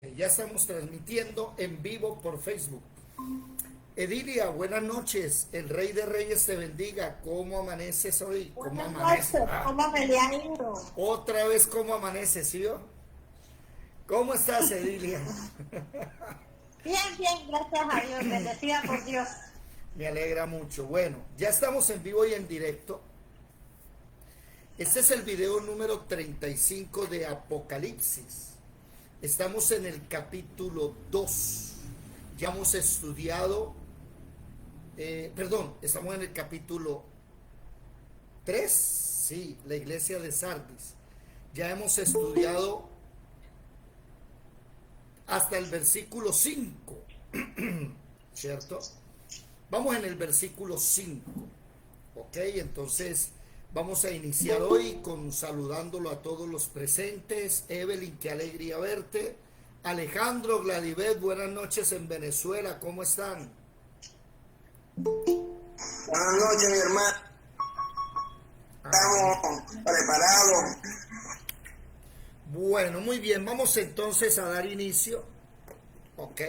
Ya estamos transmitiendo en vivo por Facebook. Edilia, buenas noches. El Rey de Reyes te bendiga. ¿Cómo amaneces hoy? ¿Cómo Buenas amanece? noches, ¿cómo me le ha ido? Otra vez, ¿cómo amaneces, ¿sí vio? ¿Cómo estás, Edilia? Bien, bien, gracias a Dios, bendecida por Dios. Me alegra mucho. Bueno, ya estamos en vivo y en directo. Este es el video número 35 de Apocalipsis. Estamos en el capítulo 2. Ya hemos estudiado, estamos en el capítulo 3, sí, la iglesia de Sardis. Ya hemos estudiado hasta el versículo 5, ¿cierto? Vamos en el versículo 5, ¿ok? Entonces vamos a iniciar hoy con saludándolo a todos los presentes. Evelyn, qué alegría verte. Alejandro, Gladibet, buenas noches en Venezuela, ¿cómo están? Buenas noches, mi hermano. Amén. Estamos preparados. Bueno, muy bien, vamos entonces a dar inicio, ¿ok?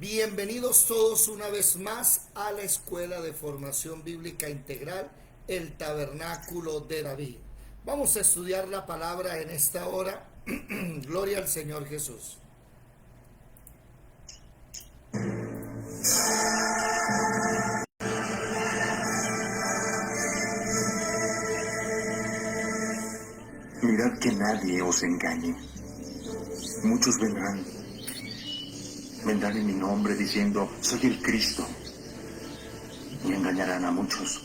Bienvenidos todos una vez más a la Escuela de Formación Bíblica Integral, el Tabernáculo de David. Vamos a estudiar la palabra en esta hora. Gloria al Señor Jesús. Mirad que nadie os engañe. Muchos vendrán en mi nombre diciendo, soy el Cristo, y engañarán a muchos.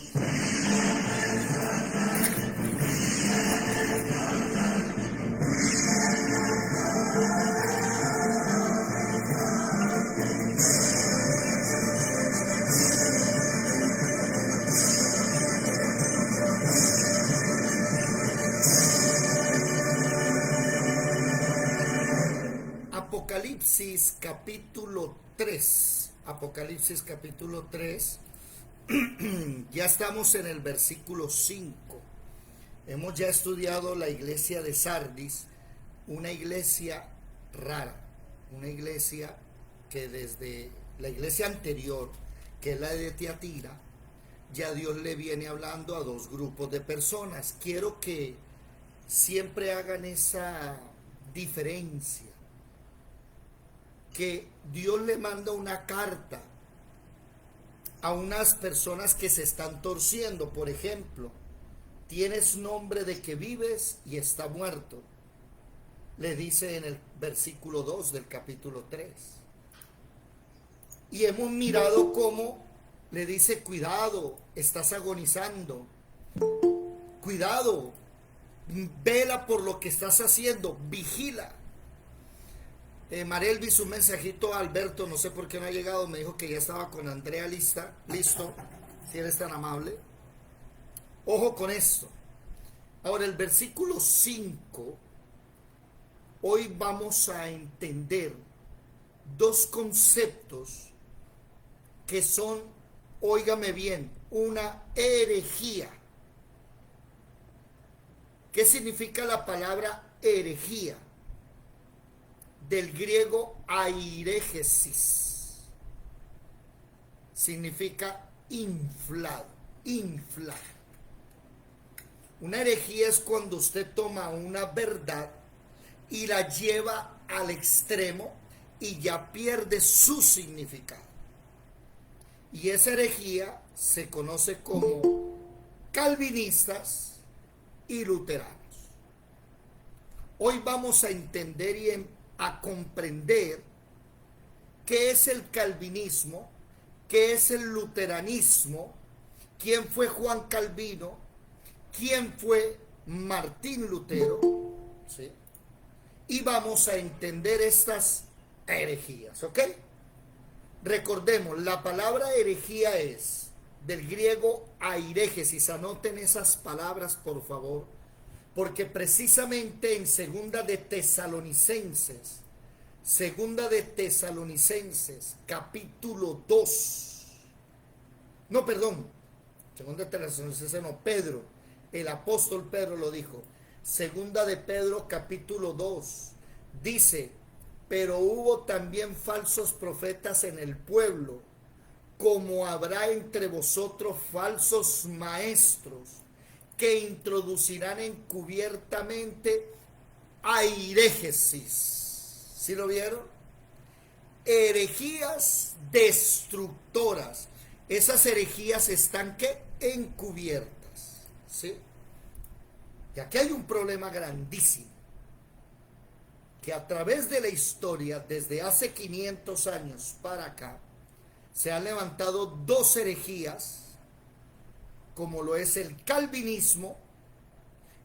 Apocalipsis capítulo 3. Apocalipsis capítulo 3. Ya estamos en el versículo 5. Hemos ya estudiado la iglesia de Sardis, una iglesia rara, una iglesia que desde la iglesia anterior, que es la de Tiatira, ya Dios le viene hablando a dos grupos de personas. Quiero que siempre hagan esa diferencia, que Dios le manda una carta a unas personas que se están torciendo. Por ejemplo, tienes nombre de que vives y está muerto, le dice en el versículo 2 del capítulo 3. Y hemos mirado cómo le dice, cuidado, estás agonizando, cuidado, vela por lo que estás haciendo, vigila. Marel vi su mensajito a Alberto, no sé por qué no ha llegado, me dijo que ya estaba con Andrea listo, si eres tan amable. Ojo con esto. Ahora el versículo 5, hoy vamos a entender dos conceptos que son, óigame bien, una herejía. ¿Qué significa la palabra herejía? Del griego airegesis. Significa inflado, inflar. Una herejía es cuando usted toma una verdad y la lleva al extremo y ya pierde su significado. Y esa herejía se conoce como calvinistas y luteranos. Hoy vamos a entender y a comprender qué es el calvinismo, qué es el luteranismo, quién fue Juan Calvino, quién fue Martín Lutero, ¿sí? Y vamos a entender estas herejías, ¿ok? Recordemos, la palabra herejía es del griego airegesis. Anoten esas palabras, por favor, porque precisamente en segunda de Tesalonicenses, capítulo 2, no, perdón, segunda de Tesalonicenses no, Pedro, el apóstol Pedro lo dijo, segunda de Pedro, capítulo 2, dice, pero hubo también falsos profetas en el pueblo, como habrá entre vosotros falsos maestros que introducirán encubiertamente airejesis. ¿Sí lo vieron? Herejías destructoras. Esas herejías están ¿qué? Encubiertas. ¿Sí? Y aquí hay un problema grandísimo, que a través de la historia, desde hace 500 años para acá, se han levantado dos herejías, como lo es el calvinismo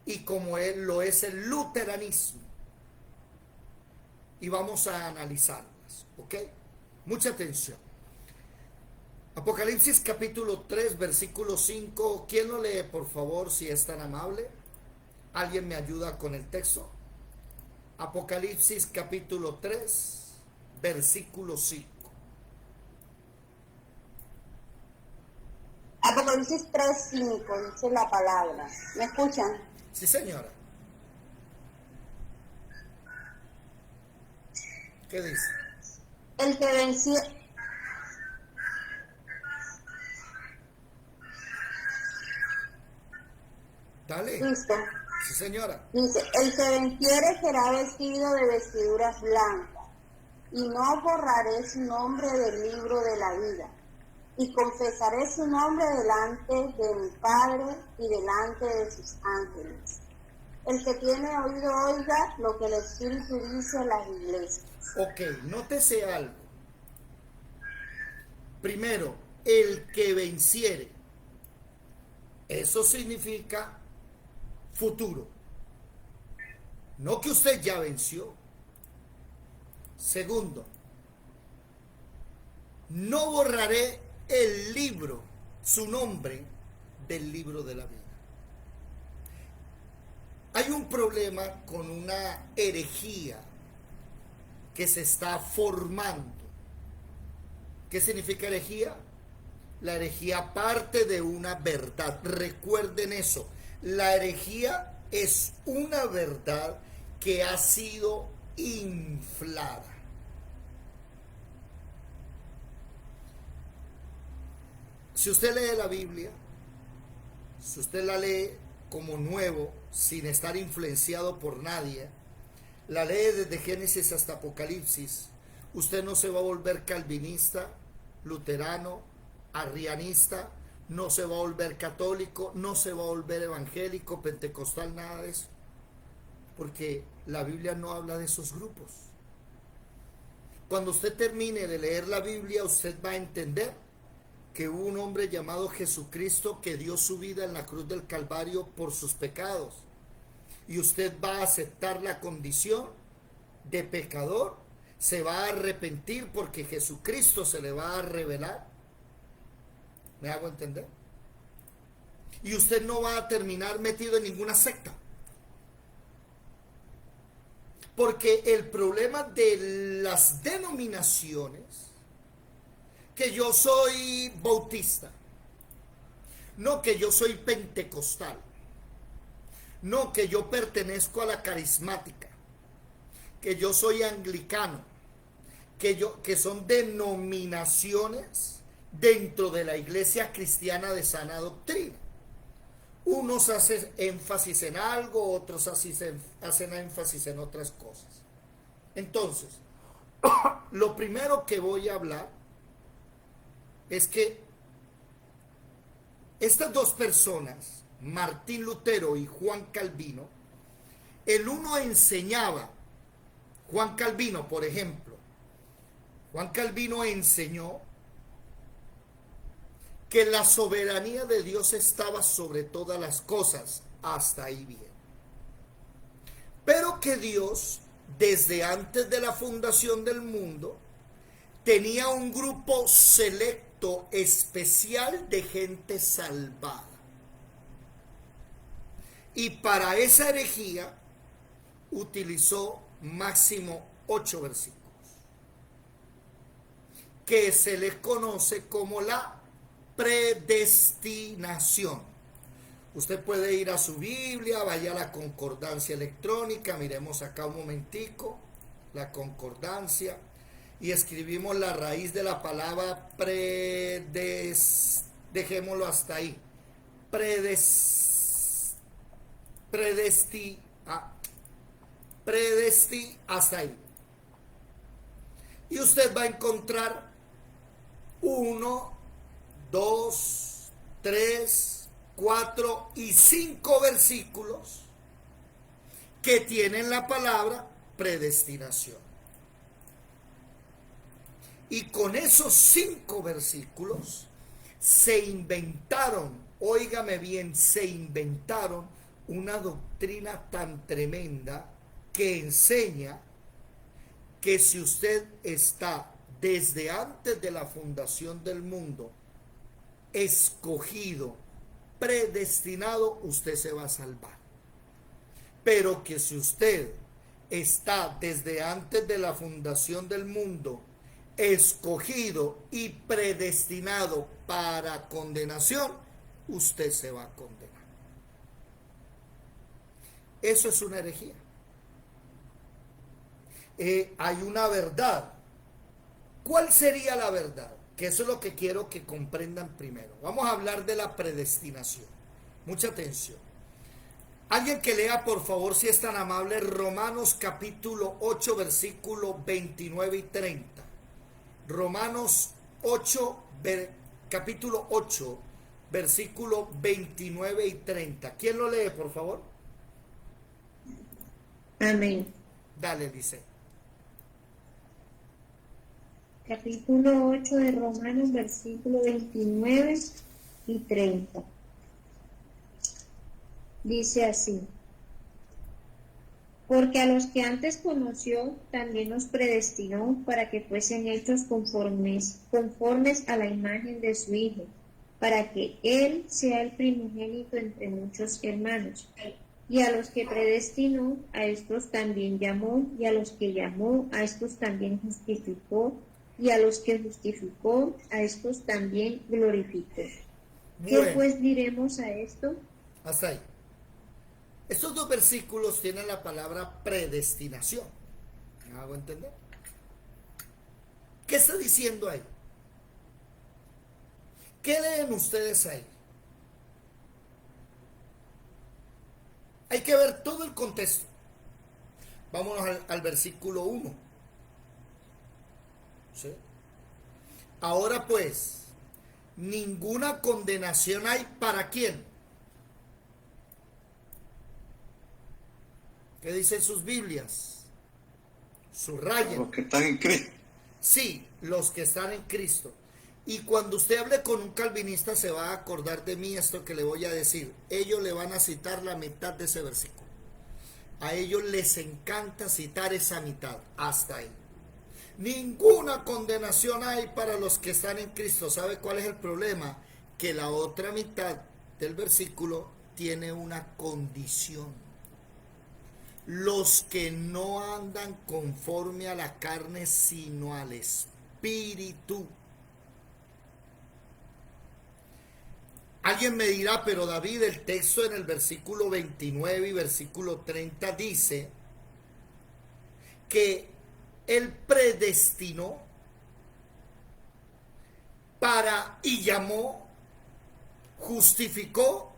y como lo es el luteranismo. Y vamos a analizarlas, ¿ok? Mucha atención. Apocalipsis capítulo 3, versículo 5. ¿Quién lo lee, por favor, si es tan amable? ¿Alguien me ayuda con el texto? Apocalipsis capítulo 3, versículo 5. Apocalipsis 3:5 dice la palabra. ¿Me escuchan? Sí, señora. ¿Qué dice? El que venció. Dale. Listo. Sí, señora. Dice, el que venciere será vestido de vestiduras blancas, y no borraré su nombre del libro de la vida, y confesaré su nombre delante de mi Padre y delante de sus ángeles. El que tiene oído oiga lo que el Espíritu dice a las iglesias. Ok, nótese algo. Primero, el que venciere. Eso significa futuro. No que usted ya venció. Segundo, no borraré el libro, su nombre, del libro de la vida. Hay un problema con una herejía que se está formando. ¿Qué significa herejía? La herejía parte de una verdad. Recuerden eso. La herejía es una verdad que ha sido inflada. Si usted lee la Biblia, si usted la lee como nuevo, sin estar influenciado por nadie, la lee desde Génesis hasta Apocalipsis, usted no se va a volver calvinista, luterano, arrianista, no se va a volver católico, no se va a volver evangélico, pentecostal, nada de eso, porque la Biblia no habla de esos grupos. Cuando usted termine de leer la Biblia, usted va a entender que hubo un hombre llamado Jesucristo que dio su vida en la cruz del Calvario por sus pecados, y usted va a aceptar la condición de pecador, se va a arrepentir porque Jesucristo se le va a revelar. ¿Me hago entender? Y usted no va a terminar metido en ninguna secta. Porque el problema de las denominaciones, que yo soy bautista, no que yo soy pentecostal, no que yo pertenezco a la carismática, que yo soy anglicano, que son denominaciones dentro de la iglesia cristiana de sana doctrina. Unos hacen énfasis en algo, otros hacen énfasis en otras cosas. Entonces, lo primero que voy a hablar es que estas dos personas, Martín Lutero y Juan Calvino, el uno enseñaba, Juan Calvino, por ejemplo, Juan Calvino enseñó que la soberanía de Dios estaba sobre todas las cosas, hasta ahí bien. Pero que Dios, desde antes de la fundación del mundo, tenía un grupo selecto, especial de gente salvada. Y para esa herejía utilizó máximo 8 versículos, que se les conoce como la predestinación. Usted puede ir a su Biblia, vaya a la concordancia electrónica, miremos acá un momentico. la concordancia, y escribimos la raíz de la palabra dejémoslo hasta ahí, hasta ahí. Y usted va a encontrar 1, 2, 3, 4 y 5 versículos que tienen la palabra predestinación. Y con esos 5 versículos se inventaron, óigame bien, se inventaron una doctrina tan tremenda que enseña que si usted está desde antes de la fundación del mundo escogido, predestinado, usted se va a salvar. Pero que si usted está desde antes de la fundación del mundo escogido y predestinado para condenación, usted se va a condenar. Eso es una herejía. Hay una verdad. ¿Cuál sería la verdad? Que eso es lo que quiero que comprendan primero. Vamos a hablar de la predestinación. Mucha atención. Alguien que lea, por favor, si es tan amable, Romanos capítulo 8, versículo 29 y 30. Romanos 8, capítulo 8, versículo 29 y 30. ¿Quién lo lee, por favor? Amén. Dale, dice. Capítulo 8 de Romanos, versículo 29 y 30. Dice así: porque a los que antes conoció, también los predestinó para que fuesen hechos conformes a la imagen de su Hijo, para que Él sea el primogénito entre muchos hermanos. Y a los que predestinó, a estos también llamó, y a los que llamó, a estos también justificó, y a los que justificó, a estos también glorificó. ¿Qué pues diremos a esto? Hasta ahí. Estos 2 versículos tienen la palabra predestinación. ¿Me hago entender? ¿Qué está diciendo ahí? ¿Qué leen ustedes ahí? Hay que ver todo el contexto. Vámonos al versículo 1. ¿Sí? Ahora pues, ninguna condenación hay para quién. ¿Qué dicen sus Biblias? Subrayen. Los que están en Cristo. Sí, los que están en Cristo. Y cuando usted hable con un calvinista se va a acordar de mí esto que le voy a decir. Ellos le van a citar la mitad de ese versículo. A ellos les encanta citar esa mitad, hasta ahí. Ninguna condenación hay para los que están en Cristo. ¿Sabe cuál es el problema? Que la otra mitad del versículo tiene una condición. Los que no andan conforme a la carne, sino al Espíritu. Alguien me dirá, pero David, el texto en el versículo 29 y versículo 30 dice que Él predestinó y llamó, justificó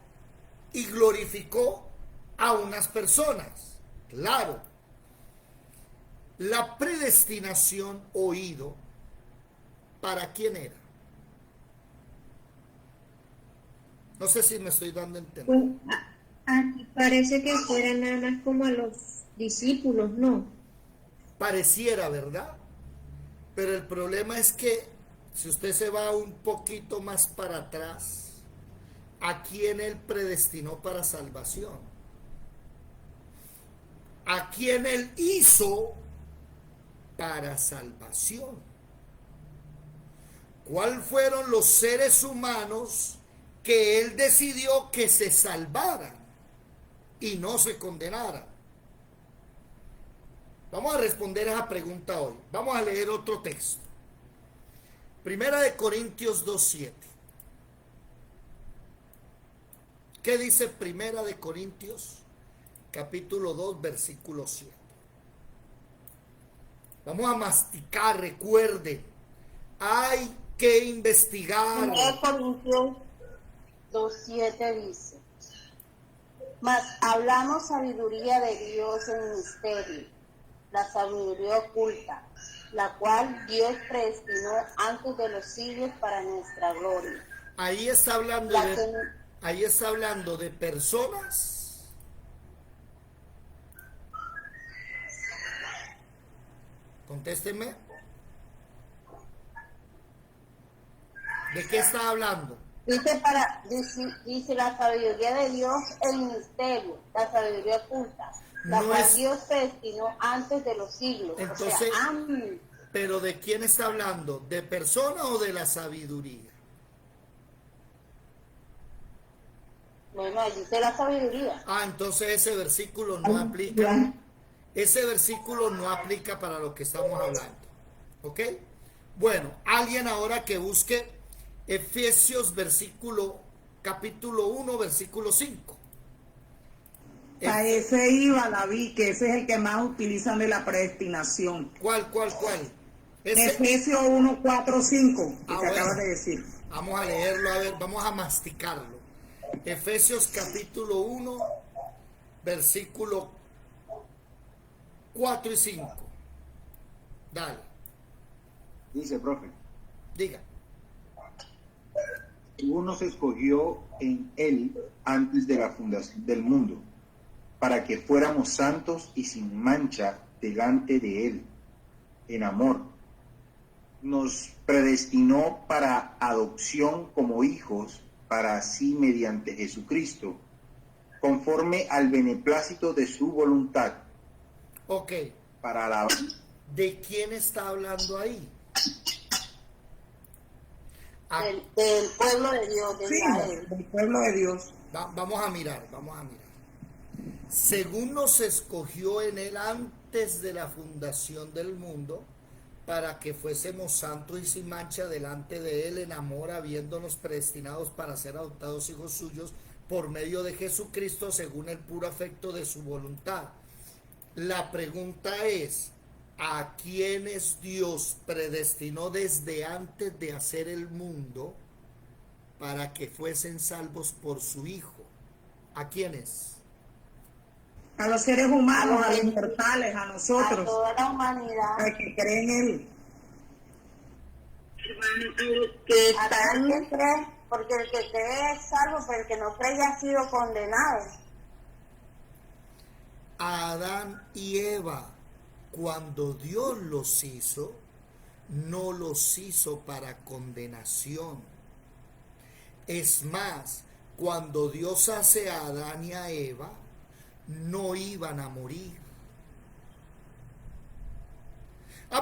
y glorificó a unas personas. Claro, la predestinación oído, ¿para quién era? No sé si me estoy dando a entender. Pues, aquí parece que fuera nada más como a los discípulos, ¿no? Pareciera, ¿verdad? Pero el problema es que si usted se va un poquito más para atrás, ¿a quién Él predestinó para salvación? ¿A quién Él hizo para salvación? ¿Cuáles fueron los seres humanos que Él decidió que se salvaran y no se condenaran? Vamos a responder a esa pregunta hoy. Vamos a leer otro texto. Primera de Corintios 2:7. ¿Qué dice Primera de Corintios capítulo 2, versículo 7? Vamos a masticar, recuerde. Hay que investigar. 1 Corintios 2:7 dice: mas hablamos sabiduría de Dios en misterio, la sabiduría oculta, la cual Dios predestinó antes de los siglos para nuestra gloria. Ahí está hablando de personas. Contésteme. ¿De qué está hablando? Dice la sabiduría de Dios en misterio, la sabiduría oculta, la No cual es- Dios predestinó antes de los siglos. Entonces, ¿pero de quién está hablando? ¿De persona o de la sabiduría? bueno, ahí dice la sabiduría. Entonces ese versículo no aplica. Ese versículo no aplica para lo que estamos hablando. ¿Ok? Bueno, alguien ahora que busque Efesios capítulo 1, versículo 5. A ese iba David, que ese es el que más utilizan de la predestinación. ¿Cuál? Efesios 1, 4, 5, que Bueno. acabas de decir. Vamos a leerlo, a ver, vamos a masticarlo. Efesios capítulo 1, versículo 4 y 5. Dale, Dice, profe, diga. tú nos escogió en él antes de la fundación del mundo, para que fuéramos santos y sin mancha delante de él, en amor. Nos predestinó para adopción como hijos, para así mediante Jesucristo, conforme al beneplácito de su voluntad, Ok, para la... ¿de quién está hablando ahí? Del pueblo de Dios, de Sí, Israel. del pueblo de Dios. Vamos a mirar. Según nos escogió en él antes de la fundación del mundo, para que fuésemos santos y sin mancha delante de él en amor, habiéndonos predestinados para ser adoptados hijos suyos por medio de Jesucristo, según el puro afecto de su voluntad. La pregunta es, ¿a quiénes Dios predestinó desde antes de hacer el mundo para que fuesen salvos por su Hijo? ¿A quiénes? A los seres humanos, A a los los mortales, a A nosotros, toda la humanidad. al que cree en él. Que están, porque el que cree es salvo, pero el que no cree ya ha sido condenado. A Adán y Eva, cuando Dios los hizo, no los hizo para condenación. Es más, cuando Dios hace a Adán y a Eva, no iban a morir.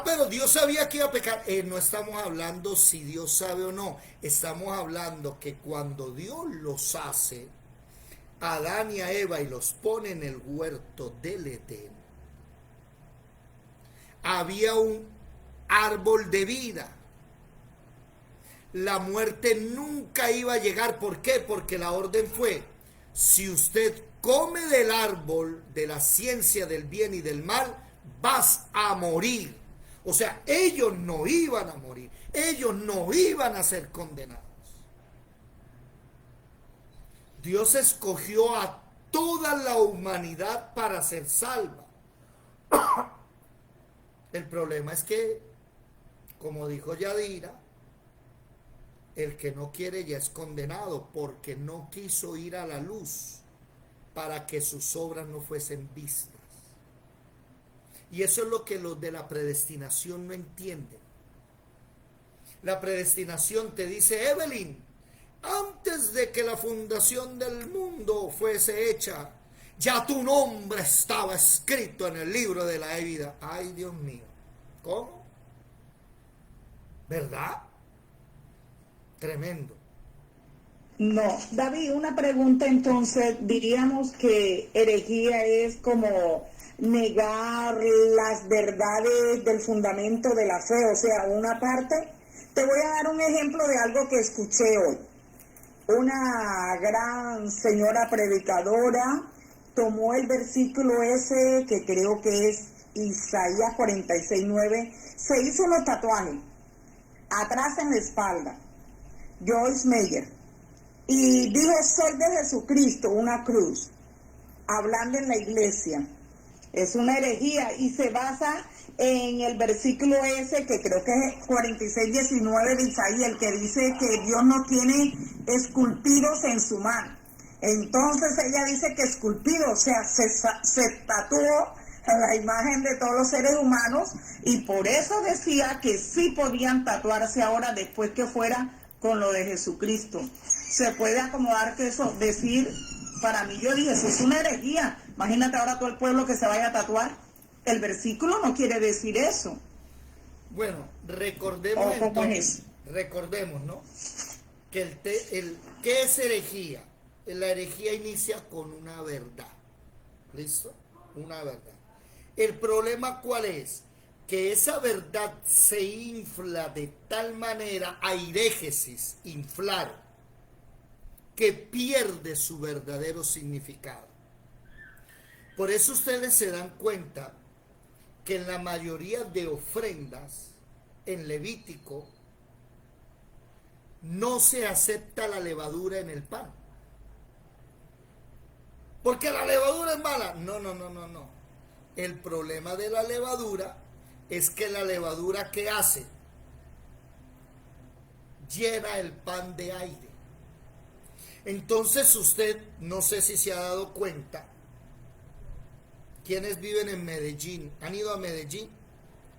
Pero Dios sabía que iba a pecar. No estamos hablando si Dios sabe o no. Estamos hablando que cuando Dios los hace, a Adán y a Eva, y los pone en el huerto del Edén, había un árbol de vida. La muerte nunca iba a llegar. ¿Por qué? Porque la orden fue: si usted come del árbol de la ciencia del bien y del mal, vas a morir. O sea, ellos no iban a morir, ellos no iban a ser condenados. Dios escogió a toda la humanidad para ser salva. El problema es que, como dijo Yadira, el que no quiere ya es condenado, porque no quiso ir a la luz para que sus obras no fuesen vistas. Y eso es lo que los de la predestinación no entienden. La predestinación te dice: Evelyn, antes de que la fundación del mundo fuese hecha, ya tu nombre estaba escrito en el libro de la vida. Ay, Dios mío, ¿cómo? ¿Verdad? Tremendo. No, David, una pregunta entonces, diríamos que herejía es como negar las verdades del fundamento de la fe, o sea, una parte. Te voy a dar un ejemplo de algo que escuché hoy. Una gran señora predicadora tomó el versículo ese, que creo que es Isaías 46:9, se hizo unos tatuajes atrás en la espalda, Joyce Meyer, y dijo: soy de Jesucristo, una cruz, hablando en la iglesia. Es una herejía y se basa en el versículo ese, que creo que es 46:19 de Isaías, el que dice que Dios no tiene esculpidos en su mano. Entonces ella dice que esculpido, o sea, se tatuó la imagen de todos los seres humanos, y por eso decía que sí podían tatuarse ahora después que fuera con lo de Jesucristo. Se puede acomodar que eso, decir, para mí, yo dije, eso es una herejía. Imagínate ahora todo el pueblo que se vaya a tatuar. El versículo no quiere decir eso. Bueno, recordemos ¿Cómo es entonces, recordemos, ¿no? Que ¿qué es herejía? La herejía inicia con una verdad. ¿Listo? Una verdad. El problema, ¿cuál es? Que esa verdad se infla de tal manera, airegesis, inflar, que pierde su verdadero significado. Por eso ustedes se dan cuenta que en la mayoría de ofrendas en Levítico no se acepta la levadura en el pan. Porque la levadura es mala. No. El problema de la levadura es que la levadura, ¿qué hace? Llena el pan de aire. Entonces usted, no sé si se ha dado cuenta, quienes viven en Medellín, ¿han ido a Medellín?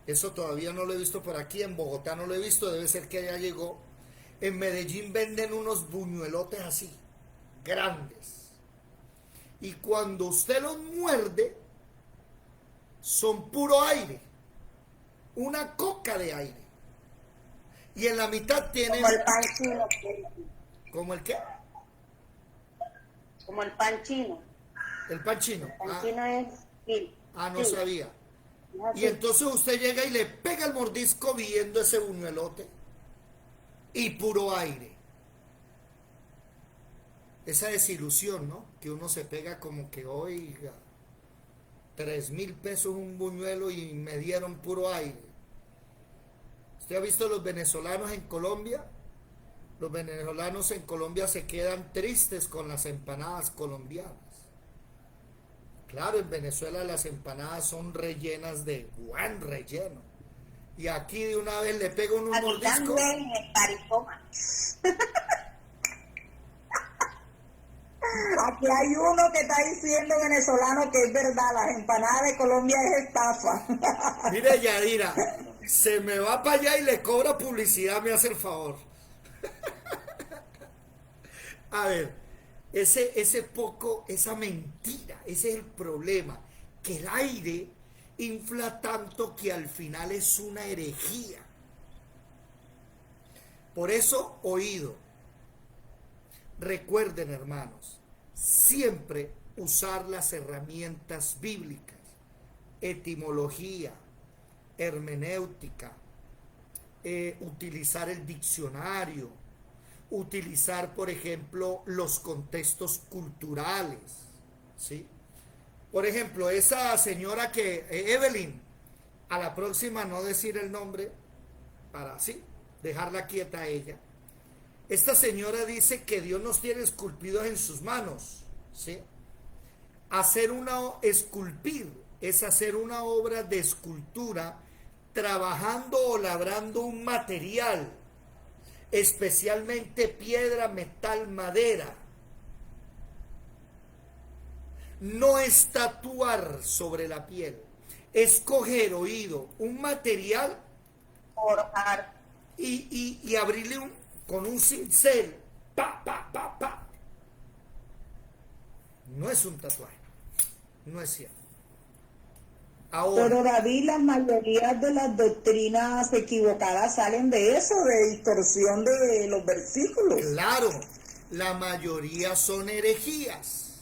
Eso todavía no lo he visto por aquí, en Bogotá no lo he visto, debe ser que ya llegó. En Medellín venden unos buñuelotes así, grandes. Y cuando usted los muerde, son puro aire, una coca de aire. Y en la mitad tienen... Como el pan chino. ¿Cómo el qué? Como el pan chino. El pan chino. El pan chino es... Sí. No Sí. sabía. Es así. Y entonces usted llega y le pega el mordisco viendo ese buñuelote y puro aire. Esa desilusión, ¿no? Que uno se pega como que, oiga, 3,000 pesos un buñuelo y me dieron puro aire. ¿Usted ha visto los venezolanos en Colombia? Los venezolanos en Colombia se quedan tristes con las empanadas colombianas. Claro, en Venezuela las empanadas son rellenas de buen relleno. Y aquí de una vez le pego un Aquí mordisco. también el paricoma. Aquí hay uno que está diciendo, venezolano, que es verdad, las empanadas de Colombia es estafa. Mire, Yadira, se me va para allá y le cobra publicidad, me hace el favor. A ver, esa mentira, ese es el problema, que el aire infla tanto que al final es una herejía. Por eso, oído, recuerden, hermanos, siempre usar las herramientas bíblicas, etimología, hermenéutica, utilizar el diccionario, utilizar, por ejemplo, los contextos culturales, ¿sí? Por ejemplo, esa señora que, Evelyn, a la próxima no decir el nombre, para así, dejarla quieta a ella. Esta señora dice que Dios nos tiene esculpidos en sus manos, ¿sí? Esculpir es hacer una obra de escultura trabajando o labrando un material, especialmente piedra, metal, madera. No es tatuar sobre la piel, es coger, oído, un material Forjar. y abrirle con un cincel, pa. No es un tatuaje, no es cierto. Ahora, Pero David, las mayorías de las doctrinas equivocadas salen de eso, de distorsión de los versículos. claro, la mayoría son herejías,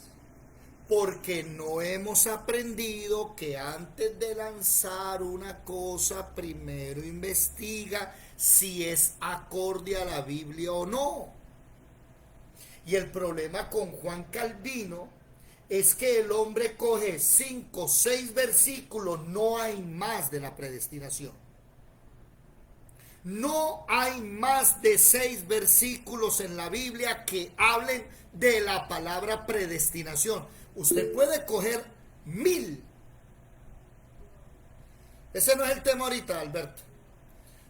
porque no hemos aprendido que antes de lanzar una cosa, primero investiga si es acorde a la Biblia o no. Y el problema con Juan Calvino es que el hombre coge 5, 6 versículos, no hay más de la predestinación. No hay más de 6 versículos en la Biblia que hablen de la palabra predestinación. Usted puede coger 1000. Ese no es el tema ahorita, Alberto.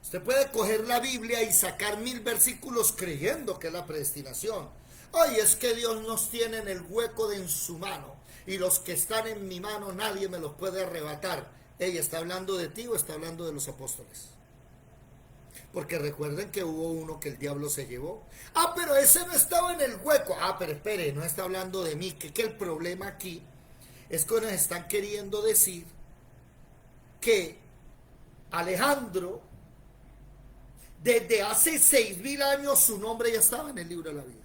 Usted puede coger la Biblia y sacar 1000 versículos creyendo que es la predestinación. Ay, es que Dios nos tiene en el hueco de en su mano, y los que están en mi mano nadie me los puede arrebatar. Ella está hablando de ti o está hablando de los apóstoles. Porque recuerden que hubo uno que el diablo se llevó. Ah, pero ese no estaba en el hueco. Ah, pero espere, no está hablando de mí. Que el problema aquí es que nos están queriendo decir que Alejandro, desde hace 6000 años, su nombre ya estaba en el libro de la vida.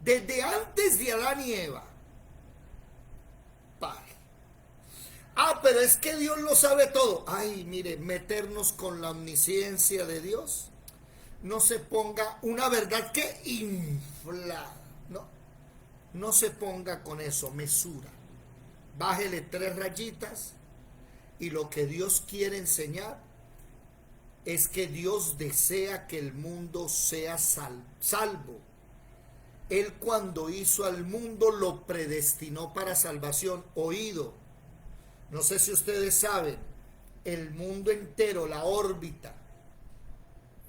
Desde antes de Adán y Eva. Padre. Ah, pero es que Dios lo sabe todo. Ay, mire, meternos con la omnisciencia de Dios. No se ponga una verdad que infla. No se ponga con eso, mesura. Bájele 3 rayitas, y lo que Dios quiere enseñar es que Dios desea que el mundo sea salvo. Él, cuando hizo al mundo, lo predestinó para salvación. Oído, no sé si ustedes saben, el mundo entero, la órbita,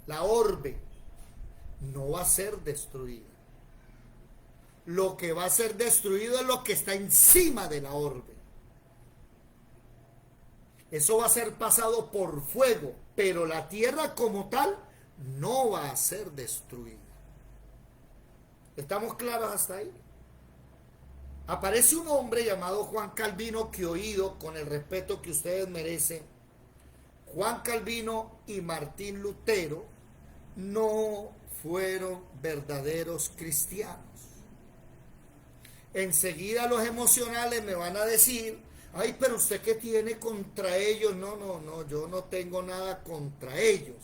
la orbe, no va a ser destruida. Lo que va a ser destruido es lo que está encima de la orbe. Eso va a ser pasado por fuego, pero la tierra como tal no va a ser destruida. ¿Estamos claros hasta ahí? Aparece un hombre llamado Juan Calvino, que, oído, con el respeto que ustedes merecen, Juan Calvino y Martín Lutero no fueron verdaderos cristianos. Enseguida los emocionales me van a decir: ay, pero usted, ¿qué tiene contra ellos? No, yo no tengo nada contra ellos.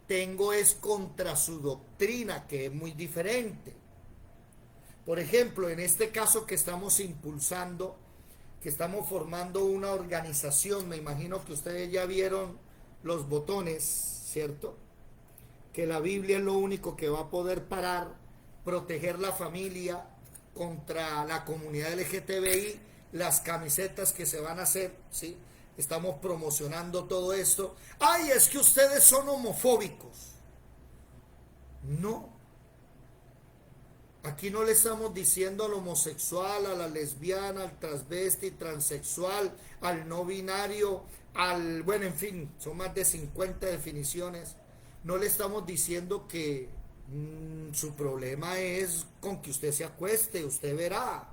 Tengo es contra su doctrina, que es muy diferente. Por ejemplo, en este caso que estamos impulsando, que estamos formando una organización, me imagino que ustedes ya vieron los botones, ¿cierto? Que la Biblia es lo único que va a poder parar, proteger la familia contra la comunidad LGTBI, las camisetas que se van a hacer, ¿sí? Estamos promocionando todo esto. Ay, es que ustedes son homofóbicos. No. Aquí no le estamos diciendo al homosexual, a la lesbiana, al transvesti, transexual, al no binario, bueno, en fin, son más de 50 definiciones. No le estamos diciendo que su problema es con que usted se acueste, usted verá.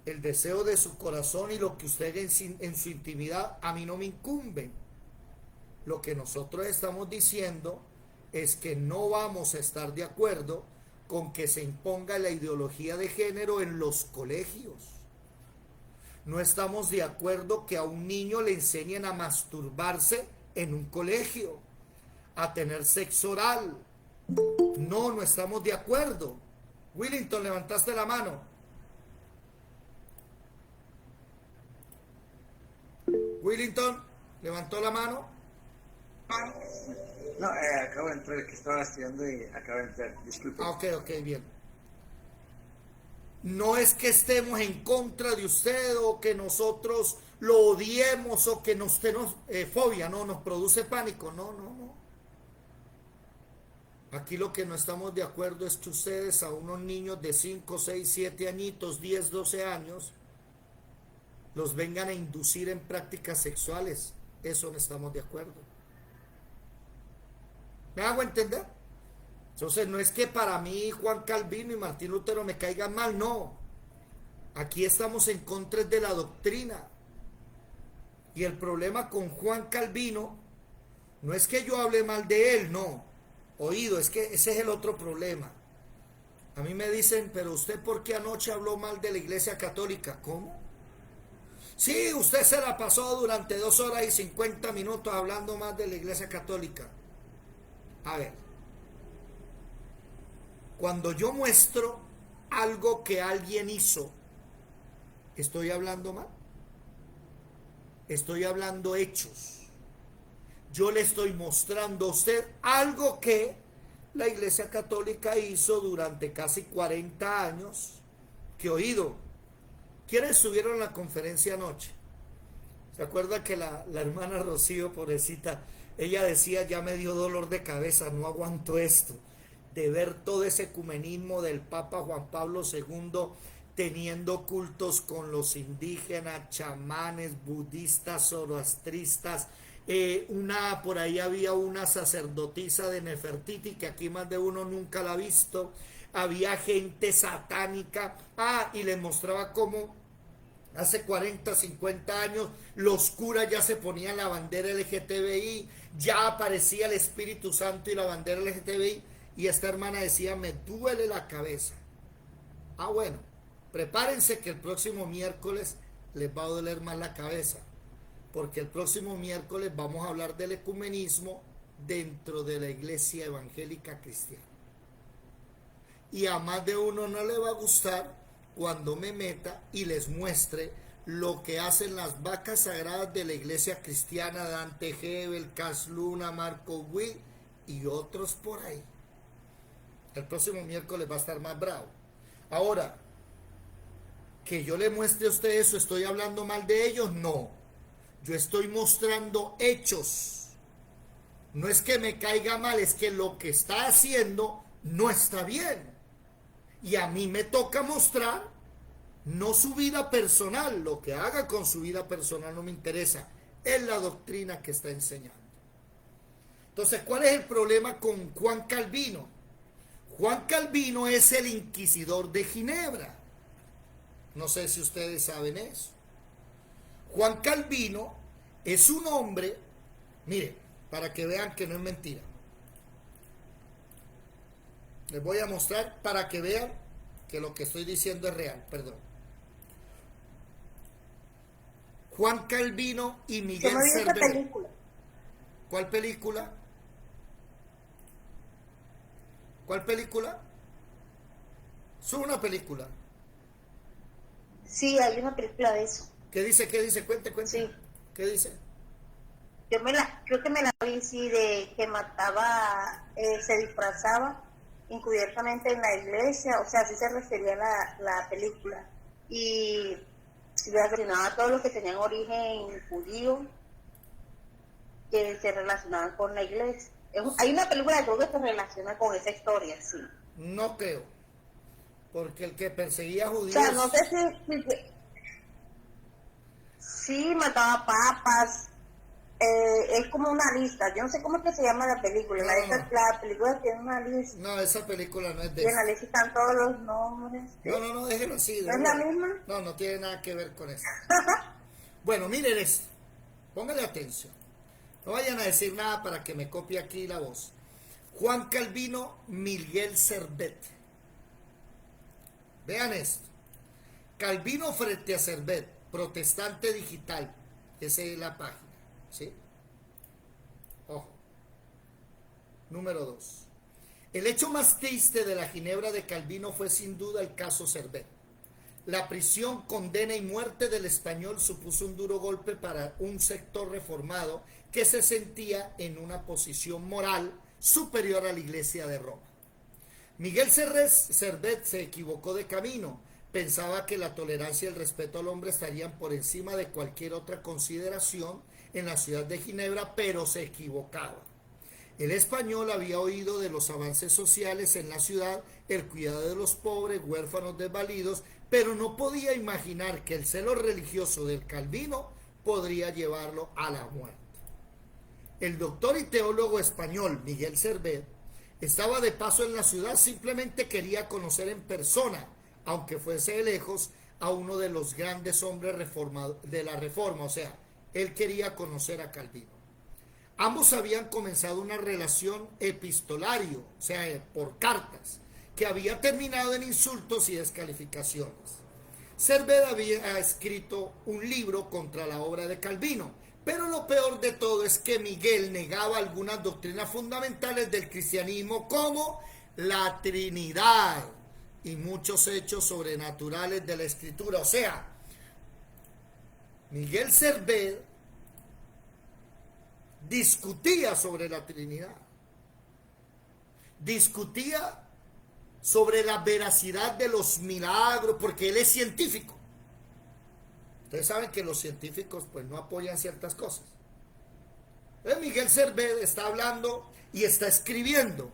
El deseo de su corazón y lo que usted en su intimidad, a mí no me incumbe. Lo que nosotros estamos diciendo es que no vamos a estar de acuerdo con que se imponga la ideología de género en los colegios. No estamos de acuerdo que a un niño le enseñen a masturbarse en un colegio, a tener sexo oral. No estamos de acuerdo. Willington, levantaste la mano. Willington, levantó la mano. No, acabo de entrar, que estaba estudiando y acabo de entrar, disculpe. Ok, bien. No es que estemos en contra de usted o que nosotros lo odiemos o que nos tenemos fobia, no, nos produce pánico, no. Aquí lo que no estamos de acuerdo es que ustedes a unos niños de 5, 6, 7 añitos, 10, 12 años, los vengan a inducir en prácticas sexuales. Eso no estamos de acuerdo. ¿Me hago entender? Entonces no es que para mí Juan Calvino y Martín Lutero me caigan mal, no. Aquí estamos en contra de la doctrina. Y el problema con Juan Calvino no es que yo hable mal de él, no. Oído, es que ese es el otro problema. A mí me dicen: pero usted, ¿por qué anoche habló mal de la Iglesia Católica? ¿Cómo? Sí, usted se la pasó durante 2 horas y 50 minutos hablando más de la Iglesia Católica. A ver, cuando yo muestro algo que alguien hizo, ¿estoy hablando mal? Estoy hablando hechos. Yo le estoy mostrando a usted algo que la Iglesia Católica hizo durante casi 40 años. Que oído, ¿quiénes estuvieron en la conferencia anoche? ¿Se acuerda que la hermana Rocío, pobrecita, ella decía, ya me dio dolor de cabeza, no aguanto esto, de ver todo ese ecumenismo del Papa Juan Pablo II teniendo cultos con los indígenas, chamanes, budistas, zoroastristas, por ahí había una sacerdotisa de Nefertiti, que aquí más de uno nunca la ha visto, había gente satánica, y les mostraba cómo hace 40, 50 años los curas ya se ponían la bandera LGTBI, ya aparecía el Espíritu Santo y la bandera LGTBI, y esta hermana decía, me duele la cabeza. Bueno, prepárense que el próximo miércoles les va a doler más la cabeza, porque el próximo miércoles vamos a hablar del ecumenismo dentro de la Iglesia Evangélica Cristiana. Y a más de uno no le va a gustar cuando me meta y les muestre lo que hacen las vacas sagradas de la Iglesia Cristiana, Dante Gebel, Cas Luna, Marco Witt y otros por ahí. El próximo miércoles va a estar más bravo. Ahora, que yo le muestre a usted eso, ¿estoy hablando mal de ellos? No. Yo estoy mostrando hechos. No es que me caiga mal, es que lo que está haciendo no está bien. Y a mí me toca mostrar, no su vida personal, lo que haga con su vida personal no me interesa, es la doctrina que está enseñando. Entonces, ¿cuál es el problema con Juan Calvino? Juan Calvino es el inquisidor de Ginebra. No sé si ustedes saben eso. Juan Calvino es un hombre, mire, para que vean que no es mentira. Les voy a mostrar para que vean que lo que estoy diciendo es real, perdón. Juan Calvino y Miguel Cervet. ¿Cuál película? ¿Cuál película? Es una película. Sí, hay una película de eso. ¿Qué dice? ¿Qué dice? Cuente. Sí. ¿Qué dice? Creo que me la vi, sí, de que mataba, se disfrazaba encubiertamente en la iglesia, o sea, así se refería la película, y le asesinaba a todos los que tenían origen judío, que se relacionaban con la iglesia. Hay una película que creo que se relaciona con esa historia, sí. No creo, porque el que perseguía judíos... O sea, no sé si sí, mataba papas. Es como una lista, yo no sé cómo es que se llama la película. La película tiene una lista. No, esa película no es de y en la lista están todos los nombres. ¿Sí? No, déjenlo así. ¿No es la misma? No tiene nada que ver con eso. Bueno, miren esto, pónganle atención. No vayan a decir nada para que me copie aquí la voz. Juan Calvino, Miguel Cervet. Vean esto. Calvino frente a Cervet, protestante digital. Esa es la página. ¿Sí? Ojo. Número 2. El hecho más triste de la Ginebra de Calvino fue sin duda el caso Cervet. La prisión, condena y muerte del español supuso un duro golpe para un sector reformado que se sentía en una posición moral superior a la Iglesia de Roma. Miguel Cervet se equivocó de camino. Pensaba que la tolerancia y el respeto al hombre estarían por encima de cualquier otra consideración en la ciudad de Ginebra, pero se equivocaba. El español había oído de los avances sociales en la ciudad, el cuidado de los pobres, huérfanos, desvalidos, pero no podía imaginar que el celo religioso del Calvino podría llevarlo a la muerte. El doctor y teólogo español Miguel Cervet estaba de paso en la ciudad, simplemente quería conocer en persona, aunque fuese de lejos, a uno de los grandes hombres de la Reforma, o sea, él quería conocer a Calvino. Ambos habían comenzado una relación epistolario, o sea, por cartas, que había terminado en insultos y descalificaciones. Cervet había escrito un libro contra la obra de Calvino, pero lo peor de todo es que Miguel negaba algunas doctrinas fundamentales del cristianismo, como la Trinidad, y muchos hechos sobrenaturales de la Escritura. O sea, Miguel Servet discutía sobre la Trinidad, discutía sobre la veracidad de los milagros, porque él es científico. Ustedes saben que los científicos pues no apoyan ciertas cosas. Entonces Miguel Servet está hablando y está escribiendo,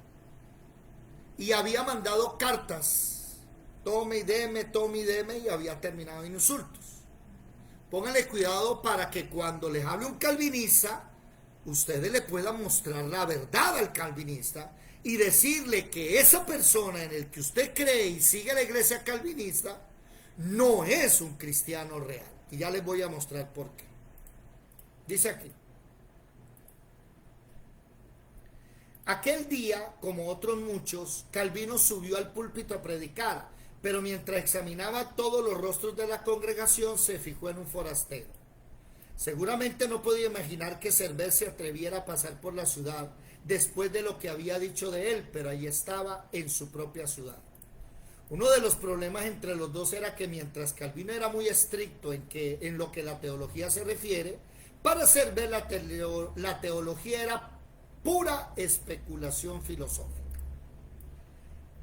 y había mandado cartas, tome y deme, y había terminado en insultos. Pónganle cuidado para que cuando les hable un calvinista, ustedes le puedan mostrar la verdad al calvinista y decirle que esa persona en el que usted cree y sigue la iglesia calvinista no es un cristiano real. Y ya les voy a mostrar por qué. Dice aquí: aquel día, como otros muchos, Calvino subió al púlpito a predicar, pero mientras examinaba todos los rostros de la congregación, se fijó en un forastero. Seguramente no podía imaginar que Servet se atreviera a pasar por la ciudad después de lo que había dicho de él, pero ahí estaba en su propia ciudad. Uno de los problemas entre los dos era que mientras Calvino era muy estricto en lo que la teología se refiere, para Servet la teología era pura especulación filosófica.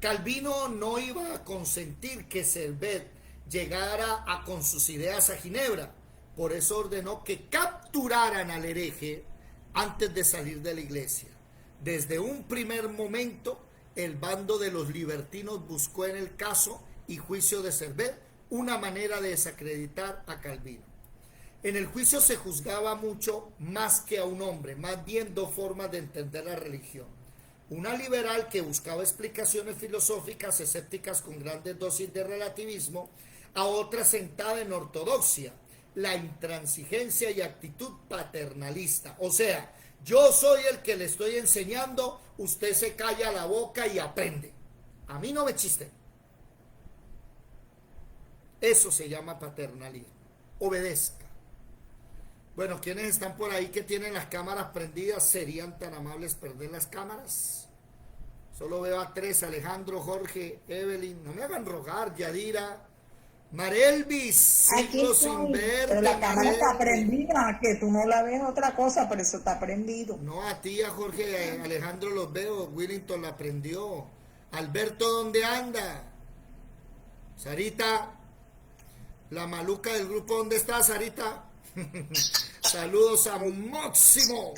Calvino no iba a consentir que Servet llegara con sus ideas a Ginebra. Por eso ordenó que capturaran al hereje antes de salir de la iglesia. Desde un primer momento, el bando de los libertinos buscó en el caso y juicio de Servet una manera de desacreditar a Calvino. En el juicio se juzgaba mucho más que a un hombre, más bien dos formas de entender la religión. Una liberal que buscaba explicaciones filosóficas escépticas con grandes dosis de relativismo, a otra sentada en ortodoxia, la intransigencia y actitud paternalista. O sea, yo soy el que le estoy enseñando, usted se calla la boca y aprende. A mí no me chiste. Eso se llama paternalismo. Obedezca. Bueno, ¿quiénes están por ahí que tienen las cámaras prendidas? ¿Serían tan amables perder las cámaras? Solo veo a 3, Alejandro, Jorge, Evelyn. No me hagan rogar, Yadira. Marelvis, siglo sin ver. Pero la cámara está prendida, que tú no la ves otra cosa, pero eso está prendido. No, a ti, a Jorge, a Alejandro los veo. Willington la prendió. Alberto, ¿dónde anda? Sarita, la maluca del grupo, ¿dónde está, Sarita? Saludos a Máximo.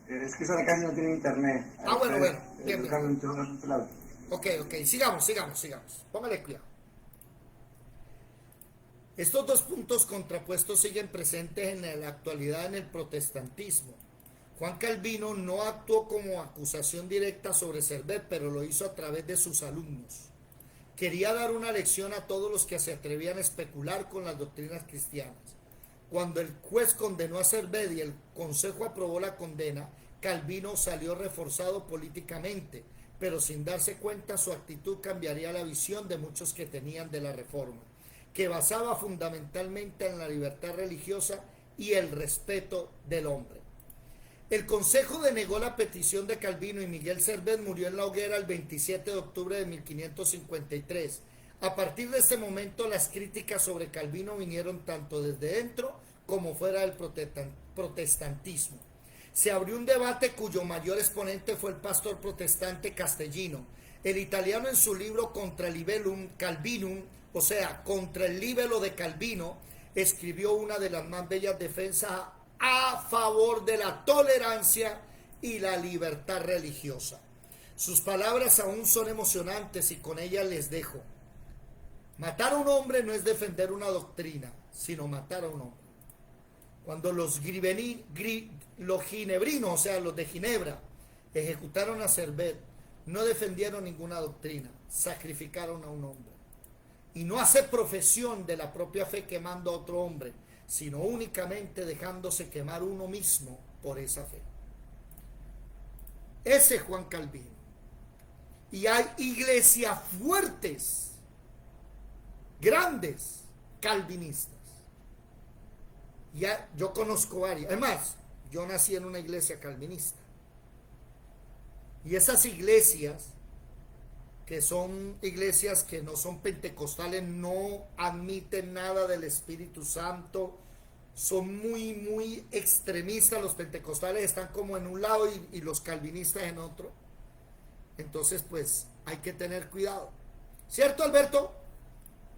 Es que esa casi no tiene internet. Bueno. Bien. Ok, sigamos. Póngale cuidado. Estos dos puntos contrapuestos siguen presentes en la actualidad en el protestantismo. Juan Calvino no actuó como acusación directa sobre Servet, pero lo hizo a través de sus alumnos. Quería dar una lección a todos los que se atrevían a especular con las doctrinas cristianas. Cuando el juez condenó a Servet y el consejo aprobó la condena, Calvino salió reforzado políticamente, pero sin darse cuenta su actitud cambiaría la visión de muchos que tenían de la reforma, que basaba fundamentalmente en la libertad religiosa y el respeto del hombre. El consejo denegó la petición de Calvino y Miguel Servet murió en la hoguera el 27 de octubre de 1553. A partir de este momento, las críticas sobre Calvino vinieron tanto desde dentro como fuera del protestantismo. Se abrió un debate cuyo mayor exponente fue el pastor protestante Castellino. El italiano, en su libro Contra Libellum Calvinum, o sea, contra el libelo de Calvino, escribió una de las más bellas defensas a favor de la tolerancia y la libertad religiosa. Sus palabras aún son emocionantes y con ellas les dejo. Matar a un hombre no es defender una doctrina, sino matar a un hombre. Cuando los ginebrinos, o sea, los de Ginebra, ejecutaron a Servet, no defendieron ninguna doctrina, sacrificaron a un hombre. Y no hace profesión de la propia fe quemando a otro hombre, sino únicamente dejándose quemar uno mismo por esa fe. Ese es Juan Calvino. Y hay iglesias fuertes, grandes, calvinistas. Ya, yo conozco varias. Además, yo nací en una iglesia calvinista. Y esas iglesias que son iglesias que no son pentecostales, no admiten nada del Espíritu Santo, son muy extremistas. Los pentecostales están como en un lado y los calvinistas en otro. Entonces pues hay que tener cuidado, ¿cierto, Alberto?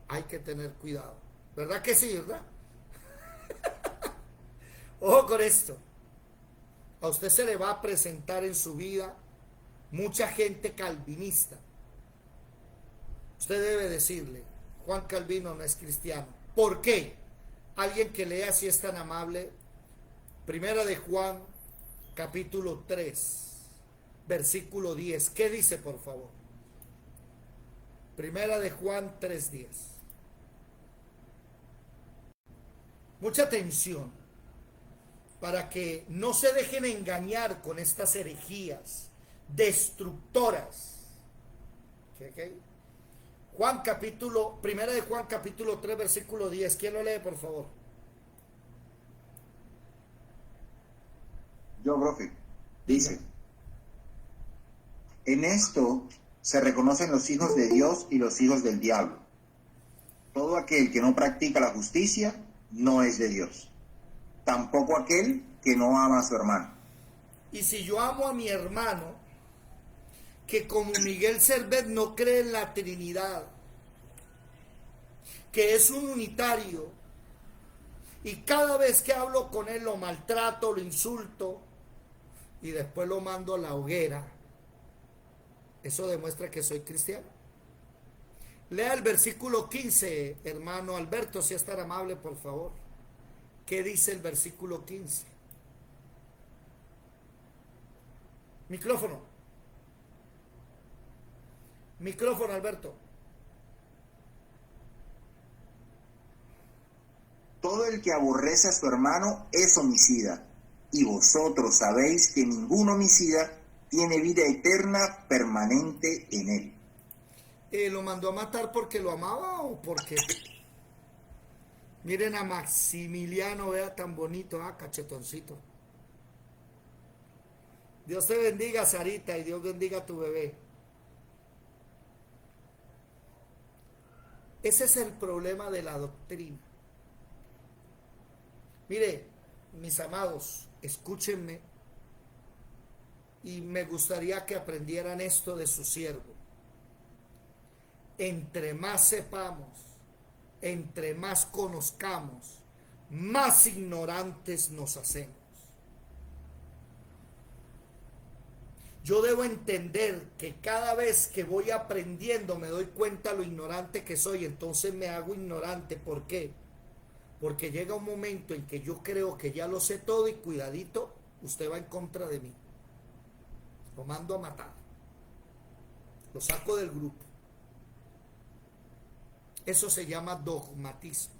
Hay que tener cuidado, ¿verdad que sí, verdad? Ojo con esto, a usted se le va a presentar en su vida mucha gente calvinista. Usted debe decirle: Juan Calvino no es cristiano. ¿Por qué? Alguien que lea, si es tan amable, Primera de Juan, capítulo 3, versículo 10. ¿Qué dice, por favor? Primera de Juan 3:10. Mucha atención, para que no se dejen engañar con estas herejías destructoras. ¿Okay? Primera de Juan capítulo 3 versículo 10. ¿Quién lo lee, por favor? Yo, profe. Dice: en esto se reconocen los hijos de Dios y los hijos del diablo. Todo aquel que no practica la justicia no es de Dios. Tampoco aquel que no ama a su hermano. Y si yo amo a mi hermano, que como Miguel Servet no cree en la Trinidad, que es un unitario, y cada vez que hablo con él lo maltrato, lo insulto, y después lo mando a la hoguera, ¿eso demuestra que soy cristiano? Lea el versículo 15, hermano Alberto, si es tan amable, por favor. ¿Qué dice el versículo 15? Micrófono. Micrófono, Alberto. Todo el que aborrece a su hermano es homicida, y vosotros sabéis que ningún homicida tiene vida eterna permanente en él. ¿Lo mandó a matar porque lo amaba o porque? Miren a Maximiliano, vea tan bonito, cachetoncito. Dios te bendiga, Sarita, y Dios bendiga a tu bebé. Ese es el problema de la doctrina. Mire, mis amados, escúchenme, y me gustaría que aprendieran esto de su siervo. Entre más sepamos, entre más conozcamos, más ignorantes nos hacemos. Yo debo entender que cada vez que voy aprendiendo me doy cuenta lo ignorante que soy, entonces me hago ignorante. ¿Por qué? Porque llega un momento en que yo creo que ya lo sé todo y cuidadito, usted va en contra de mí. Lo mando a matar. Lo saco del grupo. Eso se llama dogmatismo.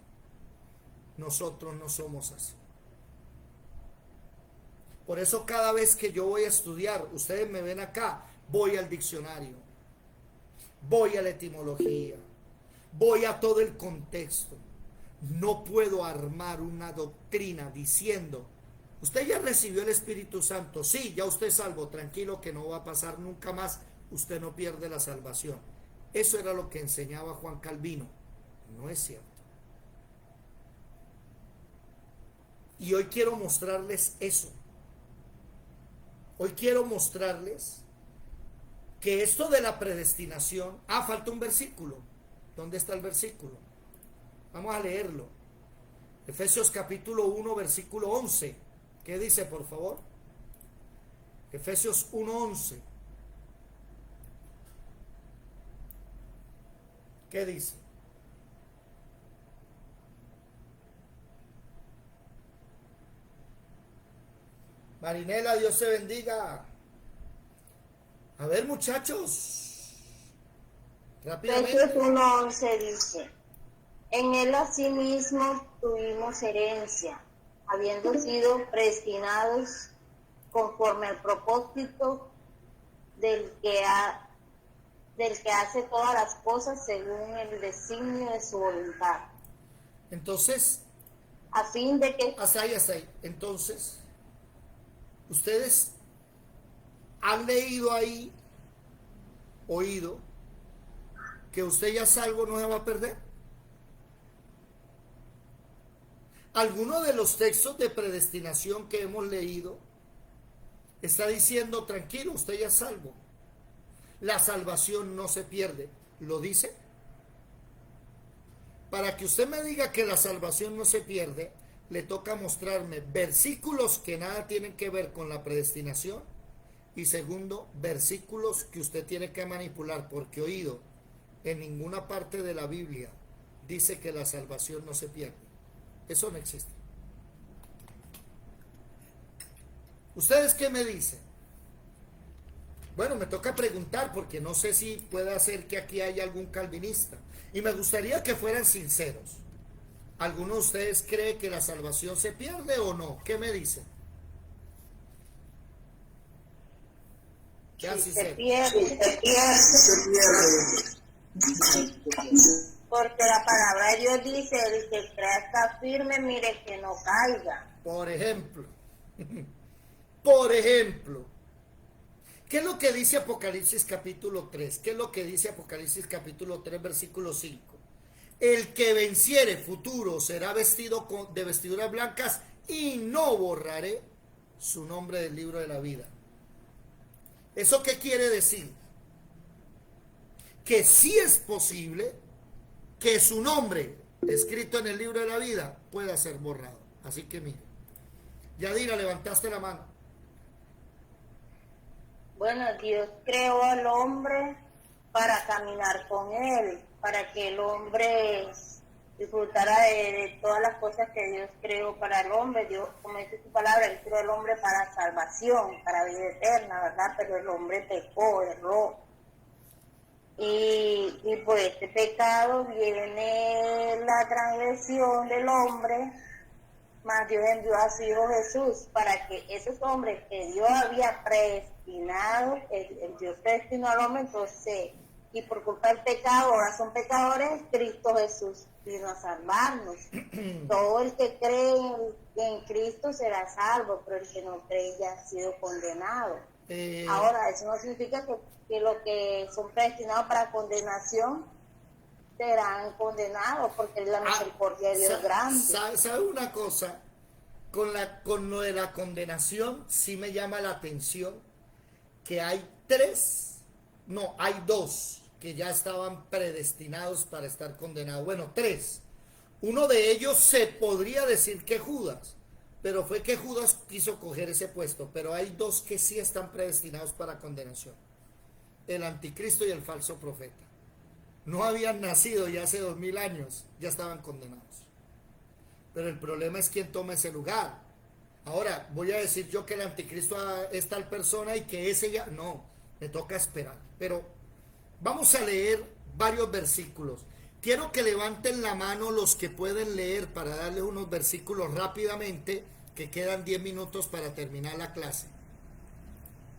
Nosotros no somos así. Por eso cada vez que yo voy a estudiar, ustedes me ven acá, voy al diccionario, voy a la etimología, voy a todo el contexto. No puedo armar una doctrina diciendo: usted ya recibió el Espíritu Santo, sí, ya usted es salvo, tranquilo que no va a pasar nunca más, usted no pierde la salvación. Eso era lo que enseñaba Juan Calvino. No es cierto. Y hoy quiero mostrarles eso. Hoy quiero mostrarles que esto de la predestinación... falta un versículo. ¿Dónde está el versículo? Vamos a leerlo. Efesios capítulo 1, versículo 11. ¿Qué dice, por favor? Efesios 1:11. ¿Qué dice? Marinela, Dios se bendiga. A ver, muchachos, rápidamente. Efesios 1:11 dice: en él asimismo tuvimos herencia, habiendo sido predestinados conforme al propósito del que hace todas las cosas según el designio de su voluntad. Entonces, A fin de que... hasta ahí. Entonces, ustedes han leído ahí, oído, que usted ya salvo no se va a perder. Alguno de los textos de predestinación que hemos leído está diciendo, tranquilo, usted ya es salvo. La salvación no se pierde. ¿Lo dice? Para que usted me diga que la salvación no se pierde, le toca mostrarme versículos que nada tienen que ver con la predestinación, y segundo, versículos que usted tiene que manipular, porque oído, en ninguna parte de la Biblia dice que la salvación no se pierde. Eso no existe. ¿Ustedes qué me dicen? Bueno, me toca preguntar porque no sé si puede ser que aquí haya algún calvinista. Y me gustaría que fueran sinceros. ¿Alguno de ustedes cree que la salvación se pierde o no? ¿Qué me dicen? Sí, se pierde. Porque la palabra de Dios dice, el que crea está firme, mire que no caiga. Por ejemplo, ¿qué es lo que dice Apocalipsis capítulo 3? ¿Qué es lo que dice Apocalipsis capítulo 3, versículo 5? El que venciere, futuro, será vestido de vestiduras blancas y no borraré su nombre del libro de la vida. ¿Eso qué quiere decir? Que sí es posible que su nombre escrito en el libro de la vida pueda ser borrado. Así que mire, Yadira, levantaste la mano. Bueno, Dios creó al hombre para caminar con él, para que el hombre disfrutara de todas las cosas que Dios creó para el hombre. Dios, como dice su palabra, Él creó al hombre para salvación, para vida eterna, ¿verdad? Pero el hombre pecó, erró. Y por este pecado viene la transgresión del hombre, más Dios envió a su Hijo Jesús para que esos hombres que Dios había predestinado, el Dios predestinó al hombre, entonces, y por culpa del pecado, ahora son pecadores, Cristo Jesús vino a salvarnos. Todo el que cree en Cristo será salvo, pero el que no cree ya ha sido condenado. Ahora, eso no significa que los que son predestinados para condenación serán condenados, porque es la misericordia de Dios grande. ¿Sabe una cosa? Con lo de la condenación sí me llama la atención que hay dos que ya estaban predestinados para estar condenados. Bueno, 3. Uno de ellos se podría decir que Judas, pero fue que Judas quiso coger ese puesto. Pero hay 2 que sí están predestinados para condenación: el anticristo y el falso profeta. No habían nacido ya hace 2000 años, ya estaban condenados. Pero el problema es quién toma ese lugar. Ahora, voy a decir yo que el anticristo es tal persona y que ese ya... No, me toca esperar. Pero vamos a leer varios versículos. Quiero que levanten la mano los que pueden leer para darles unos versículos rápidamente, que quedan 10 minutos para terminar la clase.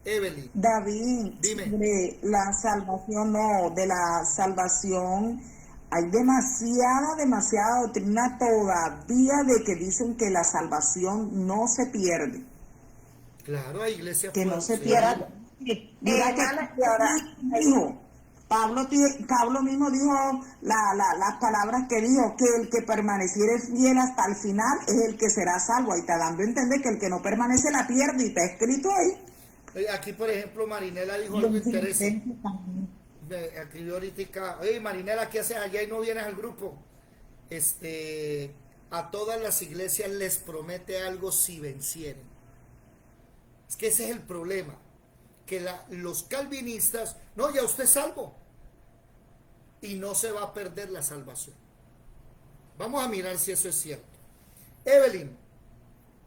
Evelyn. David, dime. De la salvación, no, de la salvación hay demasiada doctrina todavía de que dicen que la salvación no se pierde. Claro, hay iglesias que no se pierda. Mira que ahora dijo, Pablo mismo dijo las palabras que dijo, que el que permaneciere fiel hasta el final es el que será salvo. Y está dando a entender que el que no permanece la pierde, y está escrito ahí. Aquí, por ejemplo, Marinela dijo algo interesante. Escribió ahorita, oye, Marinela, ¿qué haces allá y no vienes al grupo? A todas las iglesias les promete algo si vencieren. Es que ese es el problema, que los calvinistas, no, ya usted es salvo y no se va a perder la salvación. Vamos a mirar si eso es cierto. Evelyn,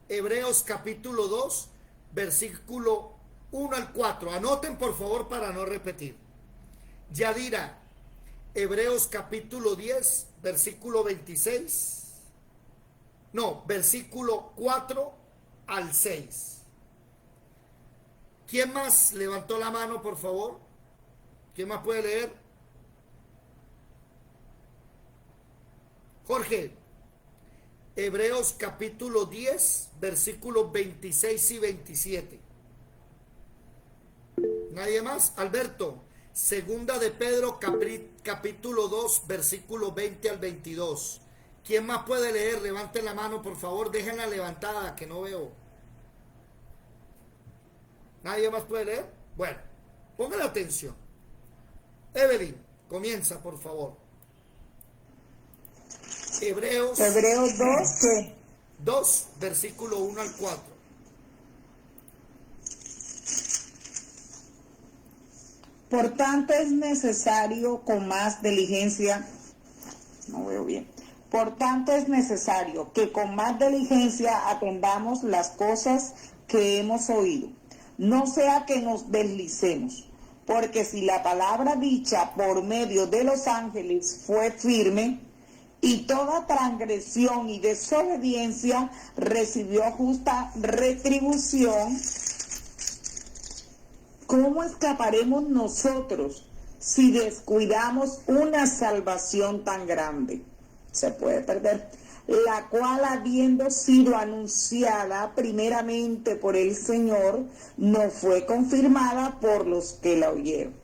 Hebreos capítulo 2, versículo 1 al 4. Anoten por favor para no repetir. Yadira, Hebreos capítulo 10, versículo 26. No, versículo 4 al 6. ¿Quién más levantó la mano, por favor? ¿Quién más puede leer? Jorge, Hebreos capítulo 10, versículos 26 y 27. ¿Nadie más? Alberto, Segunda de Pedro, capítulo 2, versículo 20 al 22. ¿Quién más puede leer? Levanten la mano, por favor, déjenla levantada, que no veo. ¿Nadie más puede leer? Bueno, pongan atención. Evelyn, comienza, por favor. Hebreos 2, ¿qué? 2, versículo 1 al 4. Por tanto es necesario con más diligencia, no veo bien, por tanto es necesario que con más diligencia atendamos las cosas que hemos oído, no sea que nos deslicemos, porque si la palabra dicha por medio de los ángeles fue firme, y toda transgresión y desobediencia recibió justa retribución, ¿cómo escaparemos nosotros si descuidamos una salvación tan grande? Se puede perder. La cual, habiendo sido anunciada primeramente por el Señor, no fue confirmada por los que la oyeron.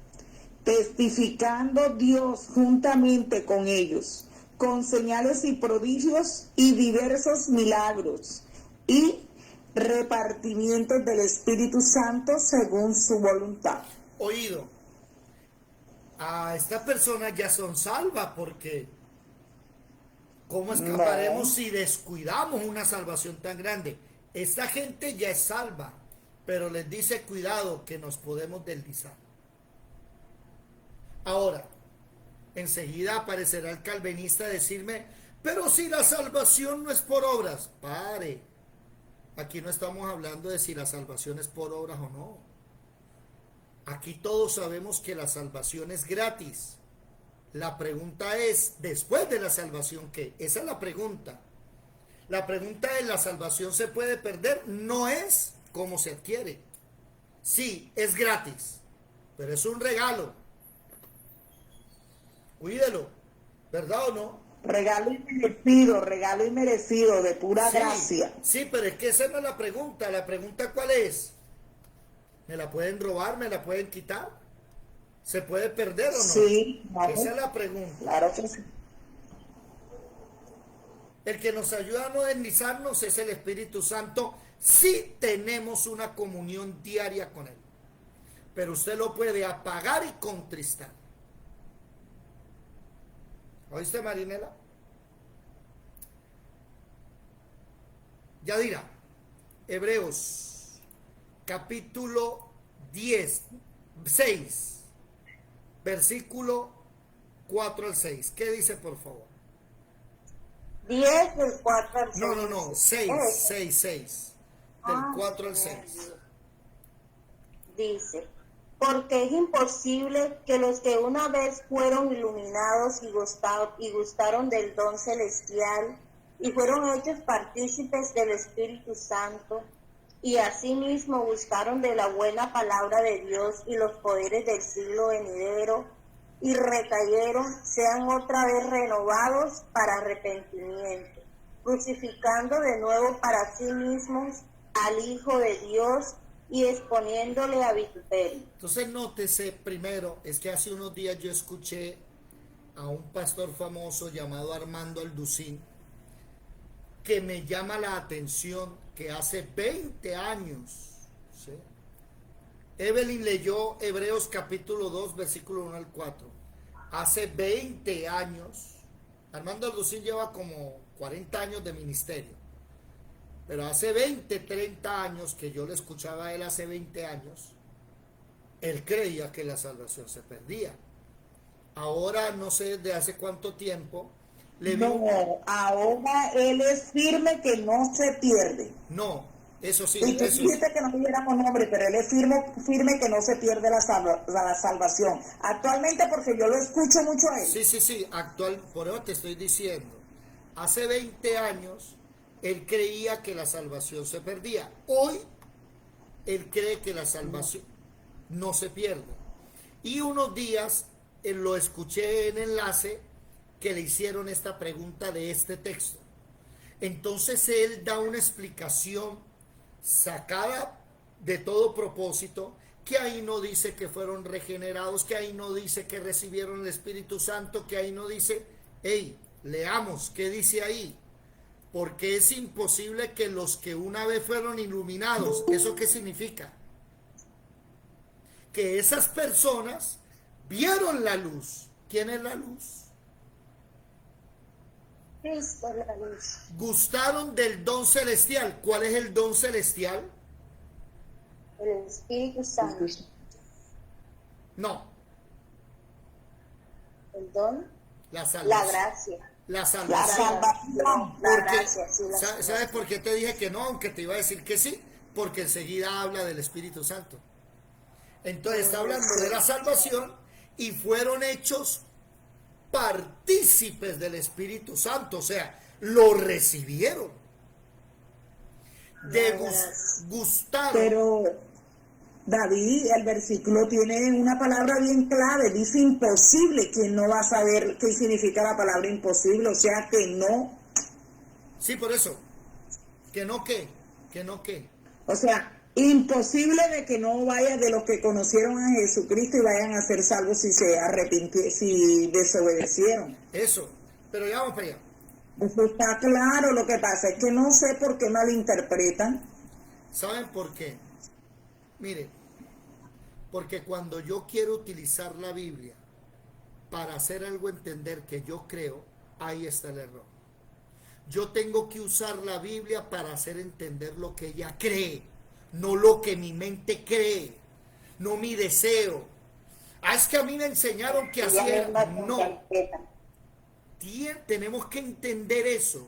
Testificando Dios juntamente con ellos, con señales y prodigios y diversos milagros y repartimientos del Espíritu Santo según su voluntad. Oído, a estas personas ya son salvas, porque ¿cómo escaparemos si descuidamos una salvación tan grande? Esta gente ya es salva, pero les dice cuidado que nos podemos deslizar. Ahora, enseguida aparecerá el calvinista a decirme, pero si la salvación no es por obras. Pare, aquí no estamos hablando de si la salvación es por obras o no. Aquí todos sabemos que la salvación es gratis. La pregunta es, después de la salvación, ¿qué? Esa es la pregunta. La pregunta es, ¿la salvación se puede perder? No es cómo se adquiere. Sí, es gratis, pero es un regalo. Cuídelo, ¿verdad o no? Regalo y merecido, de pura gracia. Sí, pero es que esa no es la pregunta. La pregunta, ¿cuál es? ¿Me la pueden robar? ¿Me la pueden quitar? ¿Se puede perder o no? Sí. Vamos. Esa es la pregunta. Claro que sí. El que nos ayuda a modernizarnos es el Espíritu Santo si tenemos una comunión diaria con Él. Pero usted lo puede apagar y contristar. ¿Oíste, Marinela? Yadira, Hebreos, capítulo 6, versículo 4 al 6. ¿Qué dice, por favor? 10 del 4 al 6. No, 6. Del 4 al 6. Dice, porque es imposible que los que una vez fueron iluminados y gustaron del don celestial y fueron hechos partícipes del Espíritu Santo y asimismo gustaron de la buena palabra de Dios y los poderes del siglo venidero y recayeron, sean otra vez renovados para arrepentimiento, crucificando de nuevo para sí mismos al Hijo de Dios y exponiéndole a vituperio. Entonces nótese primero, es que hace unos días yo escuché a un pastor famoso llamado Armando Alducín, que me llama la atención que hace 20 años, ¿sí? Evelyn leyó Hebreos capítulo 2, versículo 1 al 4. Hace 20 años, Armando Alducín lleva como 40 años de ministerio. Pero hace 20, 30 años que yo le escuchaba a él, hace 20 años, él creía que la salvación se perdía. Ahora no sé desde hace cuánto tiempo. Ahora él es firme que no se pierde. No, eso sí. Y tú dijiste que no tuviéramos nombre, pero él es firme que no se pierde la salvación. Actualmente, porque yo lo escucho mucho a él. Sí, por eso te estoy diciendo. Hace 20 años él creía que la salvación se perdía. Hoy él cree que la salvación no se pierde. Y unos días lo escuché en enlace que le hicieron esta pregunta de este texto. Entonces él da una explicación sacada de todo propósito, que ahí no dice que fueron regenerados, que ahí no dice que recibieron el Espíritu Santo, que ahí no dice, hey, leamos, ¿qué dice ahí? Porque es imposible que los que una vez fueron iluminados, ¿eso qué significa? Que esas personas vieron la luz. ¿Quién es la luz? Cristo es la luz. Gustaron del don celestial. ¿Cuál es el don celestial? El Espíritu Santo. No, El don, la la salvación. gracia. La La salvación. salvación. La Porque, gracia, sí, la ¿sabes salvación. por qué te dije que no? Aunque te iba a decir que sí, porque enseguida habla del Espíritu Santo. Entonces está hablando de la salvación y fueron hechos partícipes del Espíritu Santo, o sea, lo recibieron. Gustaron. Pero David, el versículo tiene una palabra bien clave, dice imposible. ¿Quién no va a saber qué significa la palabra imposible? O sea que no, Sí, por eso. Que no qué, que no qué. o sea, imposible de que no vaya de los que conocieron a Jesucristo y vayan a ser salvos si se arrepintieron, si desobedecieron. Eso. Pero ya vamos para allá. Eso está claro, lo que pasa es que no sé por qué malinterpretan. ¿Saben por qué? Mire, porque cuando yo quiero utilizar la Biblia para hacer algo entender que yo creo, ahí está el error. Yo tengo que usar la Biblia para hacer entender lo que ella cree, no lo que mi mente cree, no mi deseo. Ah, es que a mí me enseñaron que así Ella era. misma No, interpreta. tenemos que entender eso.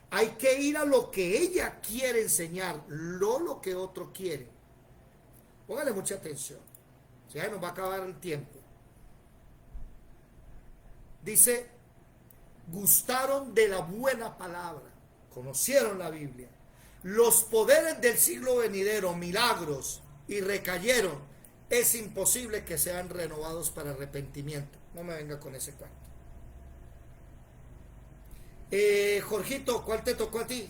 Hay que ir a lo que ella quiere enseñar, no lo que otro quiere. Póngale mucha atención. Ya nos va a acabar el tiempo. Dice, gustaron de la buena palabra, conocieron la Biblia, los poderes del siglo venidero, milagros, y recayeron. Es imposible que sean renovados para arrepentimiento. No me venga con ese cuento. Jorgito, ¿cuál te tocó a ti?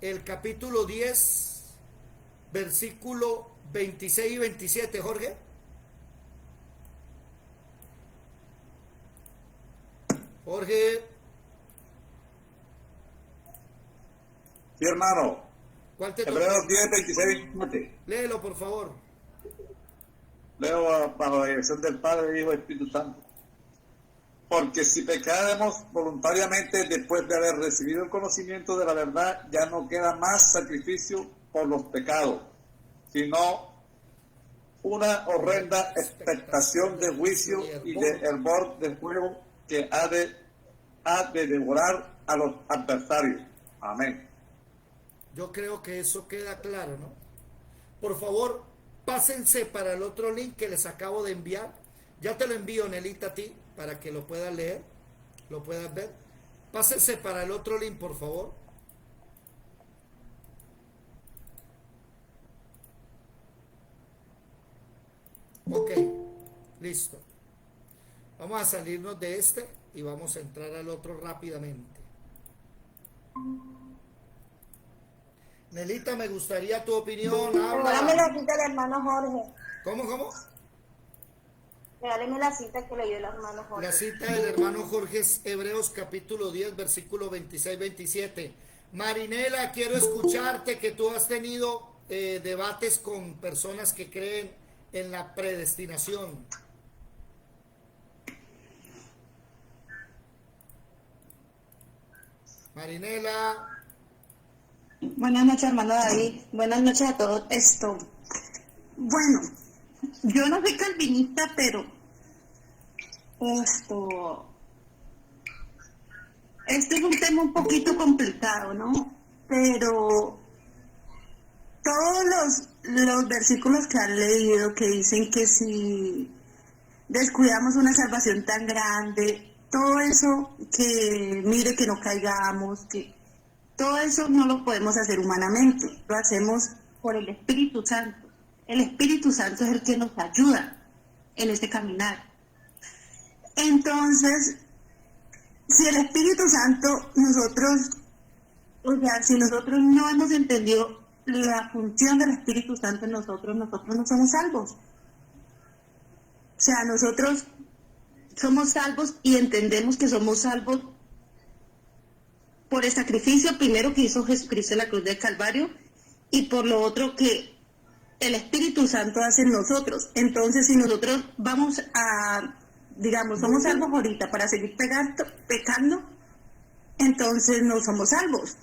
El capítulo 10, versículo 26 y 27, Jorge. Jorge, Sí, hermano. ¿cuál te tocó? Hebreos 10, 26, 27. Léelo, por favor. Leo bajo la dirección del Padre, Hijo y Espíritu Santo. Porque si pecáramos voluntariamente después de haber recibido el conocimiento de la verdad, ya no queda más sacrificio por los pecados, sino una horrenda expectación de juicio y de hervor de fuego que ha de devorar a los adversarios. Amén. Yo creo que eso queda claro, ¿no? Por favor, pásense para el otro link que les acabo de enviar. Ya te lo envío, Nelita, a ti, para que lo puedas leer, lo puedas ver. Pásense para el otro link, por favor. Ok, listo. Vamos a salirnos de este y vamos a entrar al otro rápidamente. Nelita, me gustaría tu opinión. Regálame la Habla. cita del hermano Jorge. ¿Cómo? Regáleme la cita que leyó el hermano Jorge. La cita del hermano Jorge es Hebreos capítulo 10, versículo 26-27. Marinela, quiero escucharte, que tú has tenido debates con personas que creen en la predestinación. Marinela, Buenas noches, hermano David. Buenas noches a todos. Bueno, yo no soy calvinista, pero este es un tema un poquito complicado, ¿no? Pero todos los versículos que han leído que dicen que si descuidamos una salvación tan grande, todo eso, que mire que no caigamos, que todo eso no lo podemos hacer humanamente, lo hacemos por el Espíritu Santo. El Espíritu Santo es el que nos ayuda en este caminar. Entonces, si el Espíritu Santo si nosotros no hemos entendido la función del Espíritu Santo en nosotros no somos salvos. O sea, nosotros somos salvos y entendemos que somos salvos por el sacrificio primero que hizo Jesucristo en la cruz del Calvario y por lo otro que el Espíritu Santo hace en nosotros. Entonces, si nosotros vamos a, digamos, somos salvos ahorita para seguir pecando, entonces no somos salvos.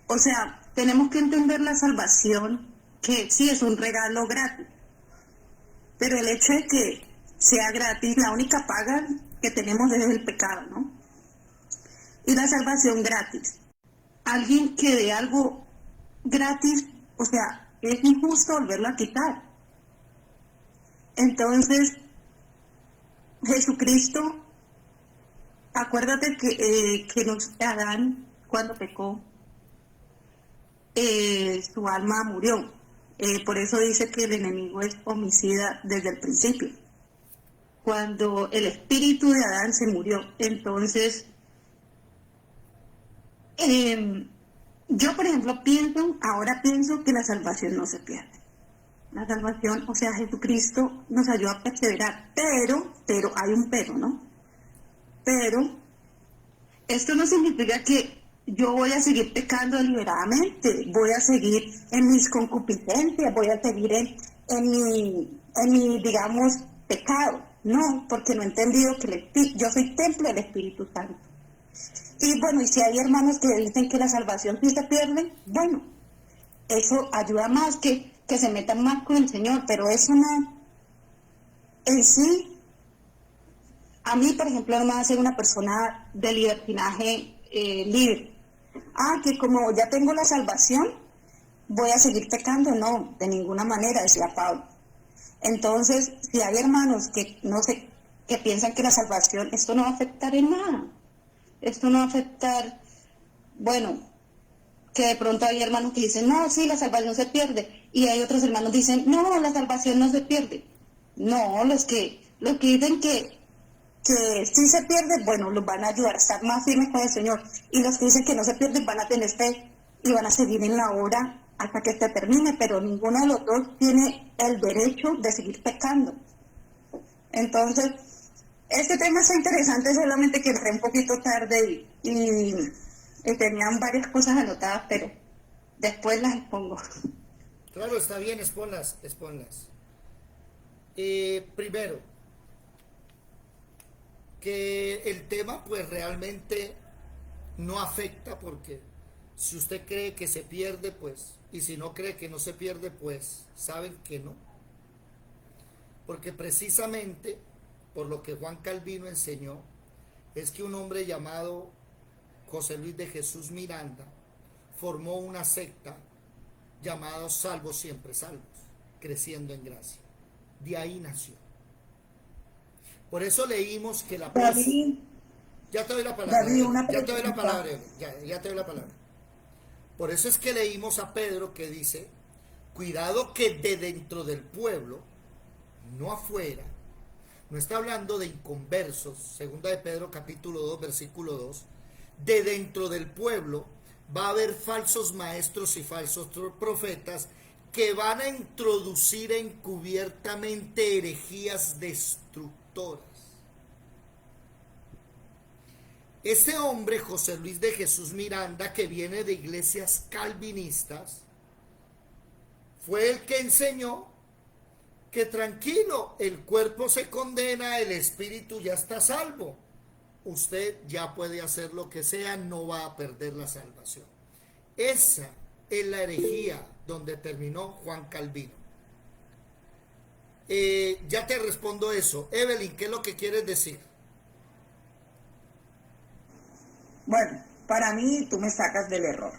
O sea, tenemos que entender la salvación, que sí es un regalo gratis, pero el hecho de que sea gratis, la única paga que tenemos es el pecado, ¿no? Y la salvación gratis. Alguien que dé algo gratis, o sea, es injusto volverlo a quitar. Entonces, Jesucristo, acuérdate que Adán, cuando pecó, su alma murió. Por eso dice que el enemigo es homicida desde el principio. Cuando el espíritu de Adán se murió, entonces yo, por ejemplo, ahora pienso que la salvación no se pierde. La salvación, o sea, Jesucristo nos ayuda a perseverar, pero hay un pero, ¿no? Pero esto no significa que yo voy a seguir pecando deliberadamente, voy a seguir en mis concupiscencias, voy a seguir en mi, digamos, pecado. No, porque no he entendido que yo soy templo del Espíritu Santo. Y bueno, y si hay hermanos que dicen que la salvación sí se pierde, bueno, eso ayuda más que se metan más con el Señor, pero eso no, en sí, a mí, por ejemplo, no me hace una persona de libertinaje libre. Que como ya tengo la salvación, voy a seguir pecando. No, de ninguna manera, decía Pablo. Entonces, si hay hermanos que no sé, que piensan que la salvación, esto no va a afectar en nada. Esto no va a afectar, bueno, que de pronto hay hermanos que dicen, no, sí, la salvación se pierde. Y hay otros hermanos que dicen, no, la salvación no se pierde. No, los que dicen que sí se pierde, bueno, los van a ayudar a estar más firmes con el Señor. Y los que dicen que no se pierden van a tener fe y van a seguir en la obra hasta que se termine, pero ninguno de los dos tiene el derecho de seguir pecando. Entonces, este tema está interesante, solamente que entré un poquito tarde y tenían varias cosas anotadas, pero después las expongo. Claro, está bien, exponlas. Primero, que el tema pues realmente no afecta, porque si usted cree que se pierde, pues, y si no cree que no se pierde, pues saben que no. Porque precisamente por lo que Juan Calvino enseñó, es que un hombre llamado José Luis de Jesús Miranda formó una secta llamada Salvos Siempre Salvos, creciendo en gracia. De ahí nació. Por eso leímos que la David, ya te doy la palabra. David, una ya te doy la pregunta. palabra. Ya te doy la palabra. Por eso es que leímos a Pedro que dice, cuidado que de dentro del pueblo, no afuera, no está hablando de inconversos, segunda de Pedro capítulo 2, versículo 2, de dentro del pueblo va a haber falsos maestros y falsos profetas que van a introducir encubiertamente herejías destructoras. Este hombre, José Luis de Jesús Miranda, que viene de iglesias calvinistas, fue el que enseñó que tranquilo, el cuerpo se condena, el espíritu ya está salvo. Usted ya puede hacer lo que sea, no va a perder la salvación. Esa es la herejía donde terminó Juan Calvino. Ya te respondo eso. Evelyn, ¿qué es lo que quieres decir? Bueno, para mí tú me sacas del error.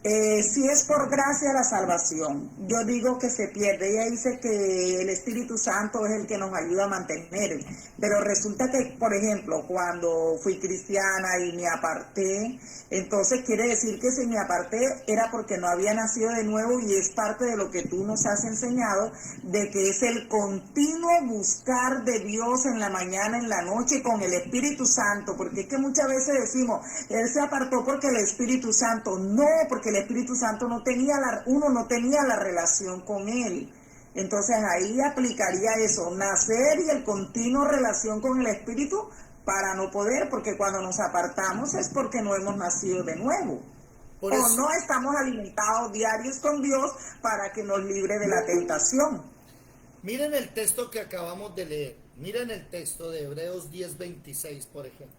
Si es por gracia la salvación, yo digo que se pierde. Ella dice que el Espíritu Santo es el que nos ayuda a mantener, pero resulta que, por ejemplo, cuando fui cristiana y me aparté, entonces quiere decir que si me aparté era porque no había nacido de nuevo, y es parte de lo que tú nos has enseñado, de que es el continuo buscar de Dios en la mañana, en la noche, con el Espíritu Santo, porque es que muchas veces decimos, él se apartó porque el Espíritu Santo, no, porque el Espíritu Santo no tenía uno no tenía la relación con él. Entonces ahí aplicaría eso, nacer y el continuo relación con el Espíritu para no poder, porque cuando nos apartamos es porque no hemos nacido de nuevo. Por O eso, no estamos alimentados diarios con Dios para que nos libre de la tentación. miren el texto que acabamos de leer. Miren el texto de Hebreos 10:26, por ejemplo.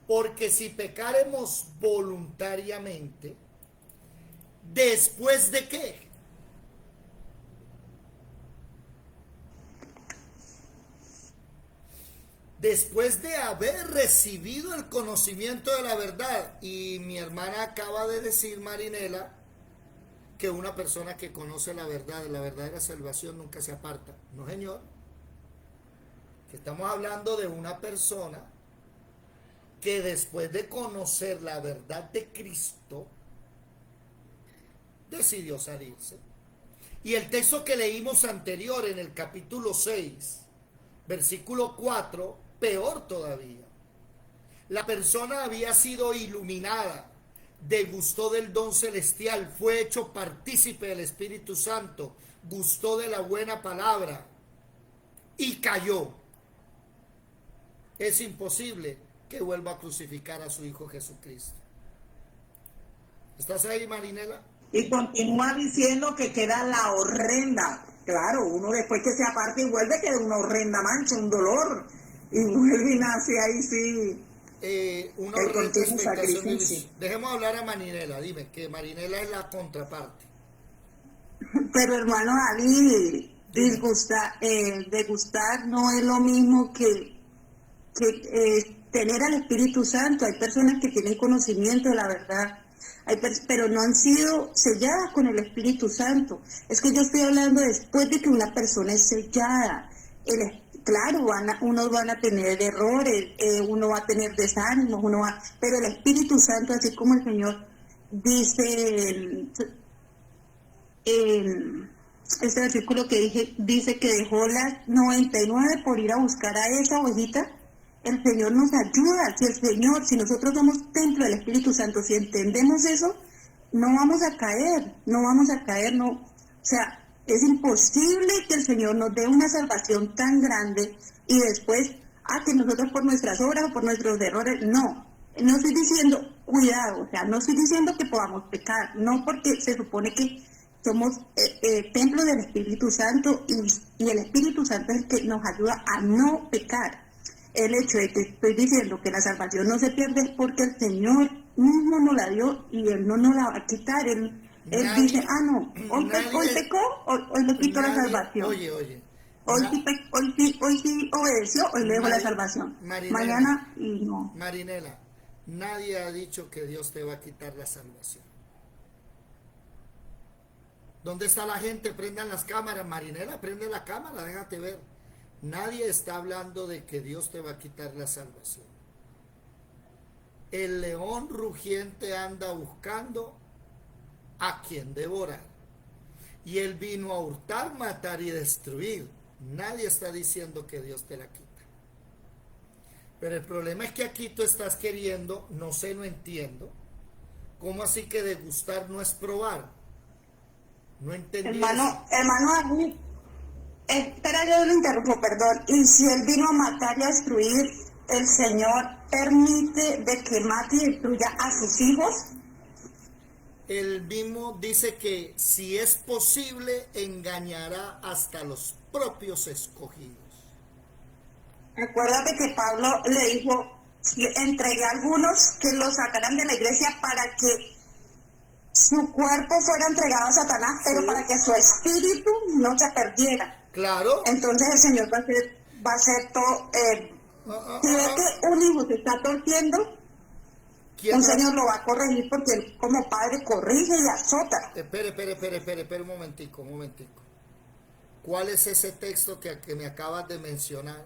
Porque si pecaremos voluntariamente, ¿después de qué? Después de haber recibido el conocimiento de la verdad. Y mi hermana acaba de decir, Marinela, que una persona que conoce la verdad, de la verdadera salvación, nunca se aparta. No, señor. Que estamos hablando de una persona que después de conocer la verdad de Cristo, decidió salirse. Y el texto que leímos anterior en el capítulo 6, versículo 4, peor todavía. La persona había sido iluminada, degustó del don celestial, fue hecho partícipe del Espíritu Santo, gustó de la buena palabra y cayó. Es imposible que vuelva a crucificar a su Hijo Jesucristo. ¿Estás ahí, Marinela? Y continúa diciendo que queda la horrenda. Claro, uno después que se aparta y vuelve queda una horrenda mancha, un dolor. Y vuelve y nace ahí sí. Una El continuo retrospectación de sacrificio. Dejemos hablar a Marinela. Dime, que Marinela es la contraparte. Pero hermano Ali, degustar no es lo mismo que tener al Espíritu Santo. Hay personas que tienen conocimiento de la verdad, pero no han sido selladas con el Espíritu Santo. Es que yo estoy hablando después de que una persona es sellada. Claro, unos van a tener errores, uno va a tener desánimos, pero el Espíritu Santo, así como el Señor dice en este versículo que dice que dejó las 99 por ir a buscar a esa ovejita. El Señor nos ayuda. Si nosotros somos templo del Espíritu Santo, si entendemos eso, no vamos a caer, no. O sea, es imposible que el Señor nos dé una salvación tan grande y después, que nosotros por nuestras obras o por nuestros errores, no estoy diciendo, cuidado, o sea, no estoy diciendo que podamos pecar, no, porque se supone que somos templo del Espíritu Santo y el Espíritu Santo es el que nos ayuda a no pecar. El hecho de que estoy diciendo que la salvación no se pierde es porque el Señor mismo nos la dio y Él no nos la va a quitar. Él dice, no, hoy pecó, hoy le quito la salvación. Oye. Hoy sí obedeció, hoy le dejo la salvación. Mañana y no. Marinela, nadie ha dicho que Dios te va a quitar la salvación. ¿Dónde está la gente? Prendan las cámaras. Marinela, prende la cámara, déjate ver. Nadie está hablando de que Dios te va a quitar la salvación. El león rugiente anda buscando a quien devorar. Y él vino a hurtar, matar y destruir. Nadie está diciendo que Dios te la quita. Pero el problema es que aquí tú estás queriendo, no sé, no entiendo. ¿Cómo así que degustar no es probar? No entendí. Hermano, David, espera, yo lo interrumpo, perdón. Y si él vino a matar y a destruir, ¿el Señor permite de que mate y destruya a sus hijos? El mismo dice que si es posible, engañará hasta los propios escogidos. Acuérdate que Pablo le dijo, entregué a algunos que los sacaran de la iglesia para que su cuerpo fuera entregado a Satanás, pero para que su espíritu no se perdiera. Claro. Entonces el Señor va a hacer todo. Si ve que un hijo se está torciendo, un Señor lo va a corregir porque él como padre corrige y azota. Espere un momentico. ¿Cuál es ese texto que me acabas de mencionar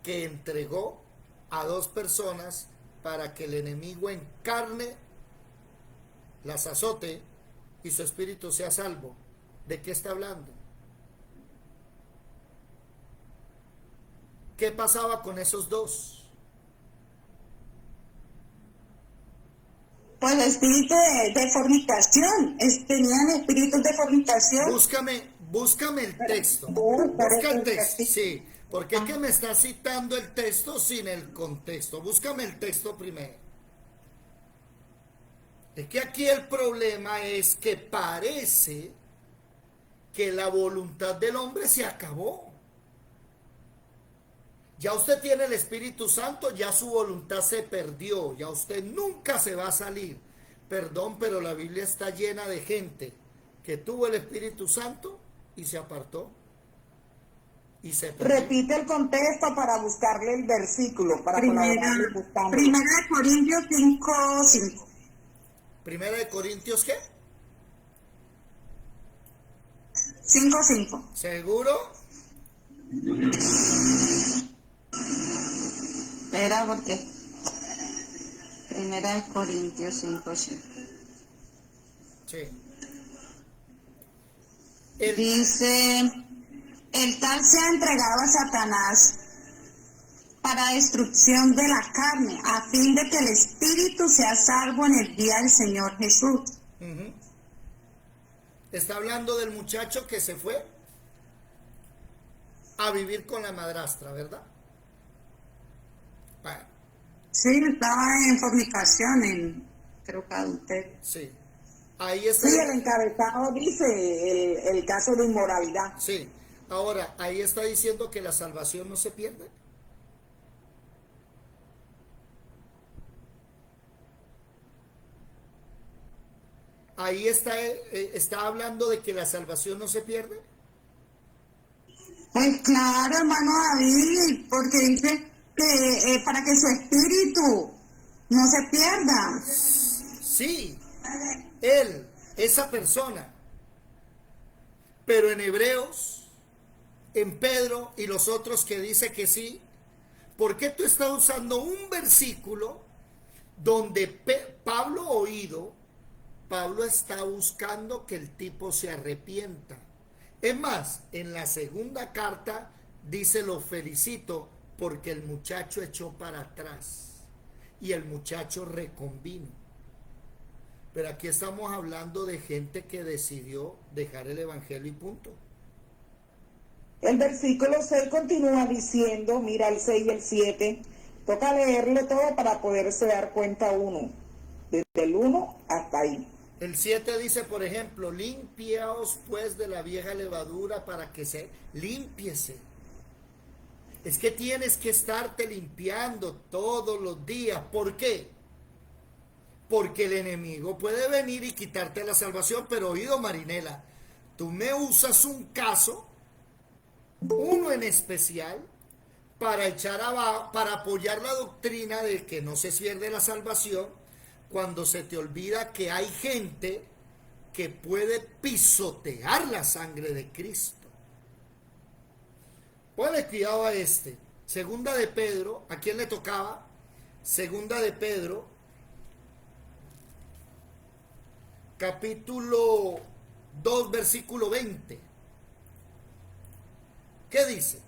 que entregó a dos personas para que el enemigo en carne las azote y su espíritu sea salvo? ¿De qué está hablando? ¿Qué pasaba con esos dos? Pues espíritu de fornicación. Tenían espíritus de fornicación. Búscame el texto. Por Busca eso el texto, sí. sí. Porque es que me está citando el texto sin el contexto. Búscame el texto primero. Es que aquí el problema es que parece que la voluntad del hombre se acabó. Ya usted tiene el Espíritu Santo, ya su voluntad se perdió, ya usted nunca se va a salir. Perdón, pero la Biblia está llena de gente que tuvo el Espíritu Santo y se apartó y se perdió. Repite el contexto para buscarle el versículo, para colaborarle buscando. Primera de Corintios 5:5. Primera de Corintios, ¿qué? 5:5. ¿Seguro? Espera, porque Primera de Corintios 5:5. Sí. Dice, el tal sea entregado a Satanás para destrucción de la carne, a fin de que el espíritu sea salvo en el día del Señor Jesús. Ujú. Está hablando del muchacho que se fue a vivir con la madrastra, ¿verdad? Bueno, Sí, estaba en fornicación, creo que adulterio. sí. Ahí está. Sí, el encabezado dice el caso de inmoralidad. Sí. Ahora, ahí está diciendo que la salvación no se pierde. Ahí está hablando de que la salvación no se pierde. Pues claro, hermano David, porque dice que para que su espíritu no se pierda. Sí, él, esa persona. Pero en Hebreos, en Pedro y los otros que dice que sí, ¿por qué tú estás usando un versículo donde Pablo Pablo está buscando que el tipo se arrepienta? Es más, en la segunda carta dice: lo felicito porque el muchacho echó para atrás y el muchacho reconvino. Pero aquí estamos hablando de gente que decidió dejar el evangelio y punto. El versículo 6 continúa diciendo, mira el 6 y el 7, toca leerlo todo para poderse dar cuenta uno, desde el 1 hasta ahí. El 7 dice, por ejemplo: limpiaos pues de la vieja levadura para que se limpiese. Es que tienes que estarte limpiando todos los días. ¿Por qué? Porque el enemigo puede venir y quitarte la salvación. Pero oído, Marinela, tú me usas un caso, uno en especial, para echar abajo, para apoyar la doctrina de que no se pierde la salvación, cuando se te olvida que hay gente que puede pisotear la sangre de Cristo. Ponle cuidado a este. Segunda de Pedro, ¿a quién le tocaba? Segunda de Pedro, capítulo 2, versículo 20. ¿Qué dice?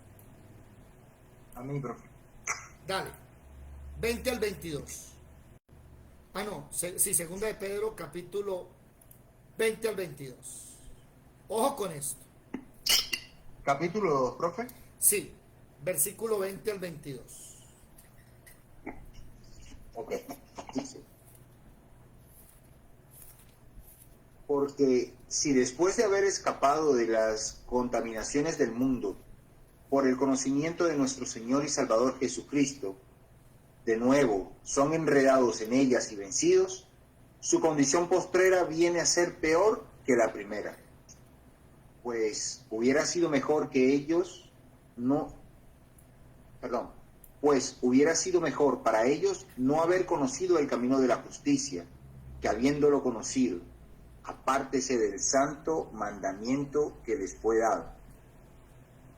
Amén, profe. Dale. 20 al 22. Ah, no. Sí, segunda de Pedro, capítulo 20 al 22. Ojo con esto. Capítulo 2, profe. Sí, versículo 20 al 22. Ok. Dice, porque si después de haber escapado de las contaminaciones del mundo por el conocimiento de nuestro Señor y Salvador Jesucristo, de nuevo son enredados en ellas y vencidos, su condición postrera viene a ser peor que la primera. Pues hubiera sido mejor para ellos no haber conocido el camino de la justicia, que habiéndolo conocido, apártese del santo mandamiento que les fue dado.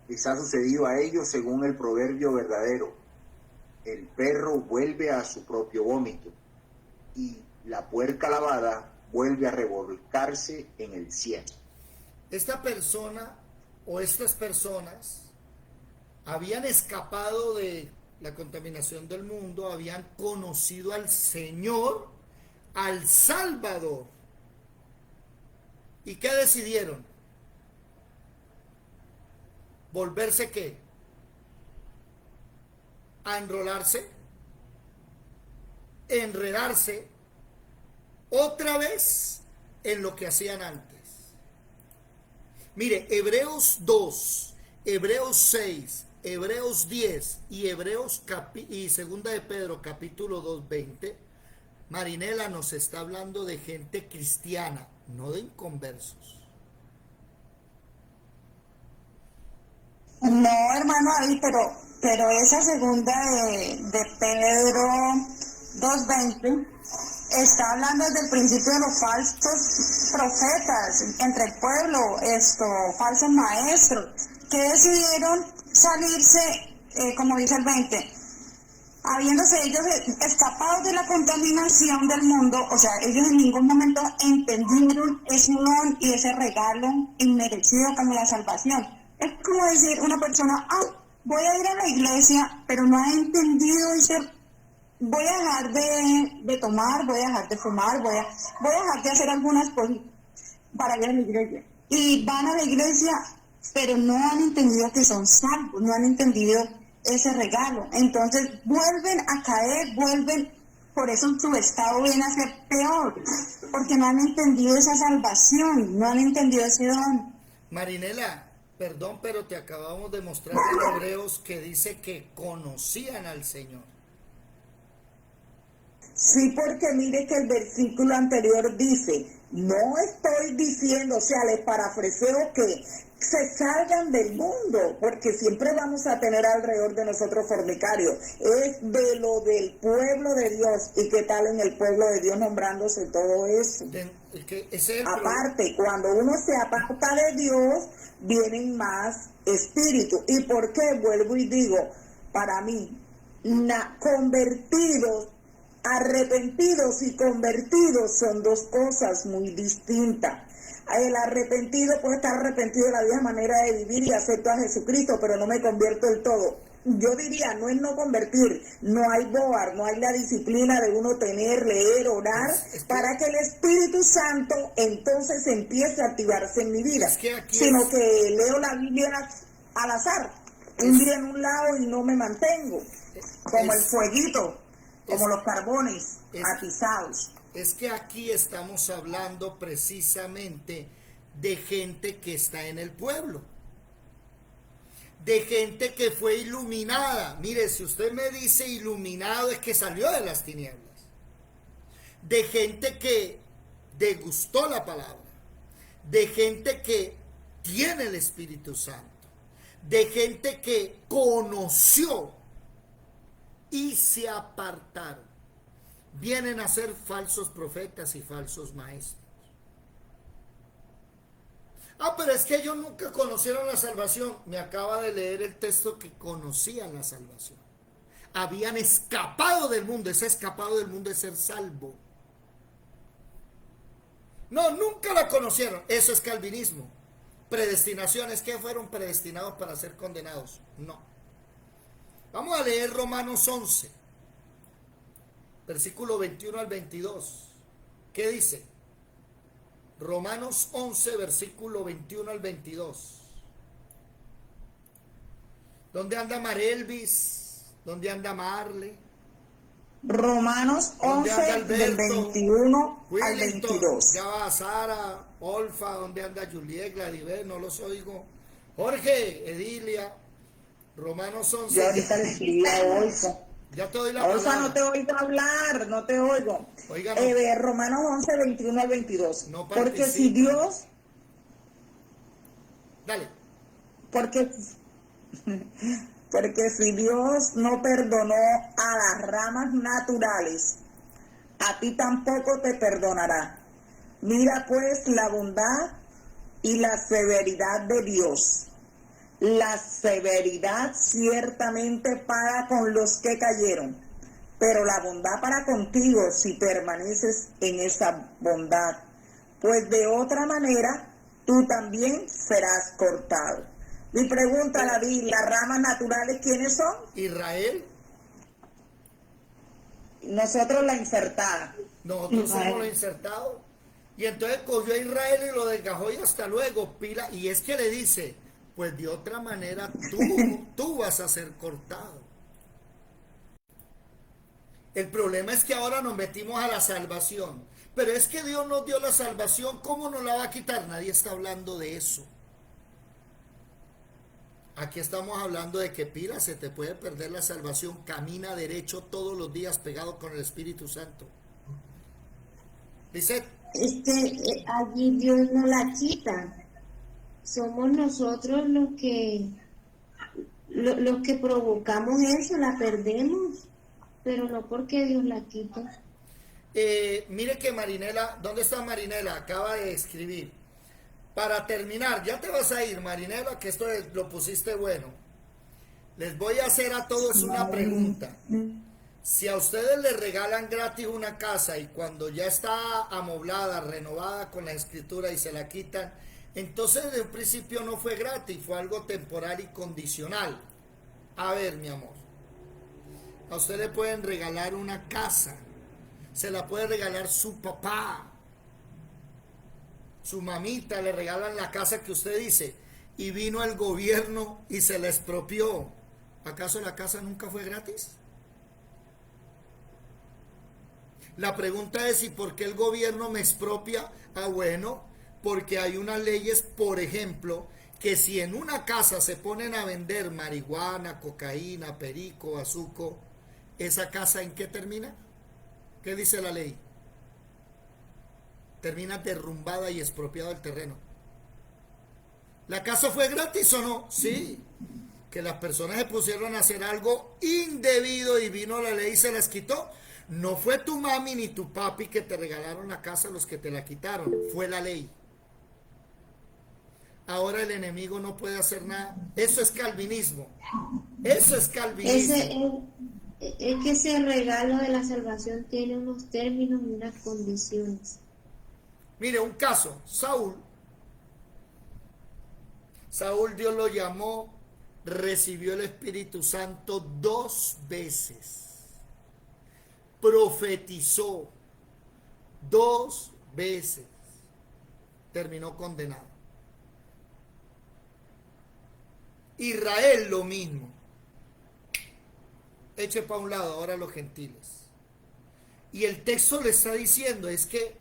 Les ha sucedido a ellos según el proverbio verdadero: el perro vuelve a su propio vómito y la puerca lavada vuelve a revolcarse en el cielo. Esta persona o estas personas habían escapado de la contaminación del mundo, habían conocido al Señor, al Salvador. ¿Y qué decidieron? ¿Volverse qué? ¿A enrolarse? ¿Enredarse otra vez en lo que hacían antes? Mire, Hebreos 2, Hebreos 6, Hebreos 10 y y segunda de Pedro capítulo 2, 20, Marinela nos está hablando de gente cristiana, no de inconversos. No, hermano David, pero esa segunda de Pedro 2:20 está hablando desde el principio de los falsos profetas entre el pueblo, falsos maestros, que decidieron salirse, como dice el 20, habiéndose ellos escapado de la contaminación del mundo. O sea, ellos en ningún momento entendieron ese don y ese regalo inmerecido como la salvación. Es como decir una persona, voy a ir a la iglesia, pero no ha entendido ese, voy a dejar de tomar, voy a dejar de fumar, voy a dejar de hacer algunas cosas para ir a la iglesia. Y van a la iglesia, pero no han entendido que son salvos, no han entendido ese regalo. Entonces vuelven a caer, por eso su estado viene a ser peor, porque no han entendido esa salvación, no han entendido ese don. Marinela, perdón, pero te acabamos de mostrar en Hebreos que dice que conocían al Señor. Sí, porque mire que el versículo anterior dice, no estoy diciendo, o sea, les parafraseo que se salgan del mundo, porque siempre vamos a tener alrededor de nosotros fornicarios. Es de lo del pueblo de Dios. ¿Y qué tal en el pueblo de Dios nombrándose todo eso? Aparte, cuando uno se aparta de Dios, vienen más espíritus. ¿Y por qué? Vuelvo y digo, para mí, convertidos, arrepentidos y convertidos son dos cosas muy distintas. El arrepentido puede estar arrepentido de la vieja manera de vivir y acepto a Jesucristo, pero no me convierto del todo. Yo diría, no es no convertir, no hay boar, no hay la disciplina de uno tener, leer, orar, para que el Espíritu Santo entonces empiece a activarse en mi vida, sino que leo la Biblia al azar, un día en un lado y no me mantengo, como el fueguito, como los carbones atizados. Es que aquí estamos hablando precisamente de gente que está en el pueblo, de gente que fue iluminada. Mire, si usted me dice iluminado es que salió de las tinieblas, de gente que degustó la palabra, de gente que tiene el Espíritu Santo, de gente que conoció y se apartaron. Vienen a ser falsos profetas y falsos maestros. Pero es que ellos nunca conocieron la salvación. Me acaba de leer el texto que conocían la salvación. Habían escapado del mundo. Ese escapado del mundo es ser salvo. No, nunca la conocieron. Eso es calvinismo. Predestinación es que fueron predestinados para ser condenados. No. Vamos a leer Romanos 11. Versículo 21 al 22. ¿Qué dice? Romanos 11, versículo 21 al 22. ¿Dónde anda Marelvis? ¿Dónde anda Marle? Romanos 11, del 21 al 22. Ya va Sara, Olfa, ¿dónde anda Juliet, Gladibel? No los oigo. Jorge, Edilia. Romanos 11. Yo ahorita le escribí a Olfa. Ya te doy la palabra. Olfa, no te oigo hablar, no te oigo. Oigan, Romanos 11, 21 al 22. No porque si Dios... Dale. Porque si Dios no perdonó a las ramas naturales, a ti tampoco te perdonará. Mira pues la bondad y la severidad de Dios. La severidad ciertamente paga con los que cayeron, pero la bondad para contigo si permaneces en esa bondad, pues de otra manera tú también serás cortado. Mi pregunta, David, ¿las ramas naturales quiénes son? Israel. Nosotros la insertada. Nosotros somos los insertados. Y entonces cogió a Israel y lo desgajó y hasta luego, pila. Y es que le dice, pues de otra manera tú vas a ser cortado. El problema es que ahora nos metimos a la salvación. Pero es que Dios nos dio la salvación, ¿cómo nos la va a quitar? Nadie está hablando de eso. Aquí estamos hablando de que, pila, se te puede perder la salvación. Camina derecho todos los días pegado con el Espíritu Santo. Dice, Es que allí Dios no la quita. Somos nosotros los que provocamos eso, la perdemos, pero no porque Dios la quita. mire que Marinela, ¿dónde está Marinela? Acaba de escribir. Para terminar, ya te vas a ir, Marinela, que esto lo pusiste bueno. Les voy a hacer a todos una pregunta. Si a ustedes les regalan gratis una casa y cuando ya está amoblada, renovada con la escritura y se la quitan, entonces desde un principio no fue gratis, fue algo temporal y condicional. A ver, mi amor, a usted le pueden regalar una casa, se la puede regalar su papá, su mamita, le regalan la casa que usted dice, y vino el gobierno y se la expropió. ¿Acaso la casa nunca fue gratis? La pregunta es, ¿y por qué el gobierno me expropia? Ah, bueno, porque hay unas leyes, por ejemplo, que si en una casa se ponen a vender marihuana, cocaína, perico, bazuco, ¿esa casa en qué termina? ¿Qué dice la ley? Termina derrumbada y expropiado el terreno. ¿La casa fue gratis o no? Sí. Que las personas se pusieron a hacer algo indebido y vino la ley y se las quitó. No fue tu mami ni tu papi que te regalaron la casa los que te la quitaron, fue la ley. Ahora el enemigo no puede hacer nada. Eso es calvinismo. Eso es calvinismo. Es que ese regalo de la salvación tiene unos términos y unas condiciones. Mire, un caso, Saúl, Dios lo llamó, recibió el Espíritu Santo 2 veces. Profetizó 2 veces, terminó condenado. Israel lo mismo, eche para un lado ahora los gentiles. Y el texto le está diciendo, es que,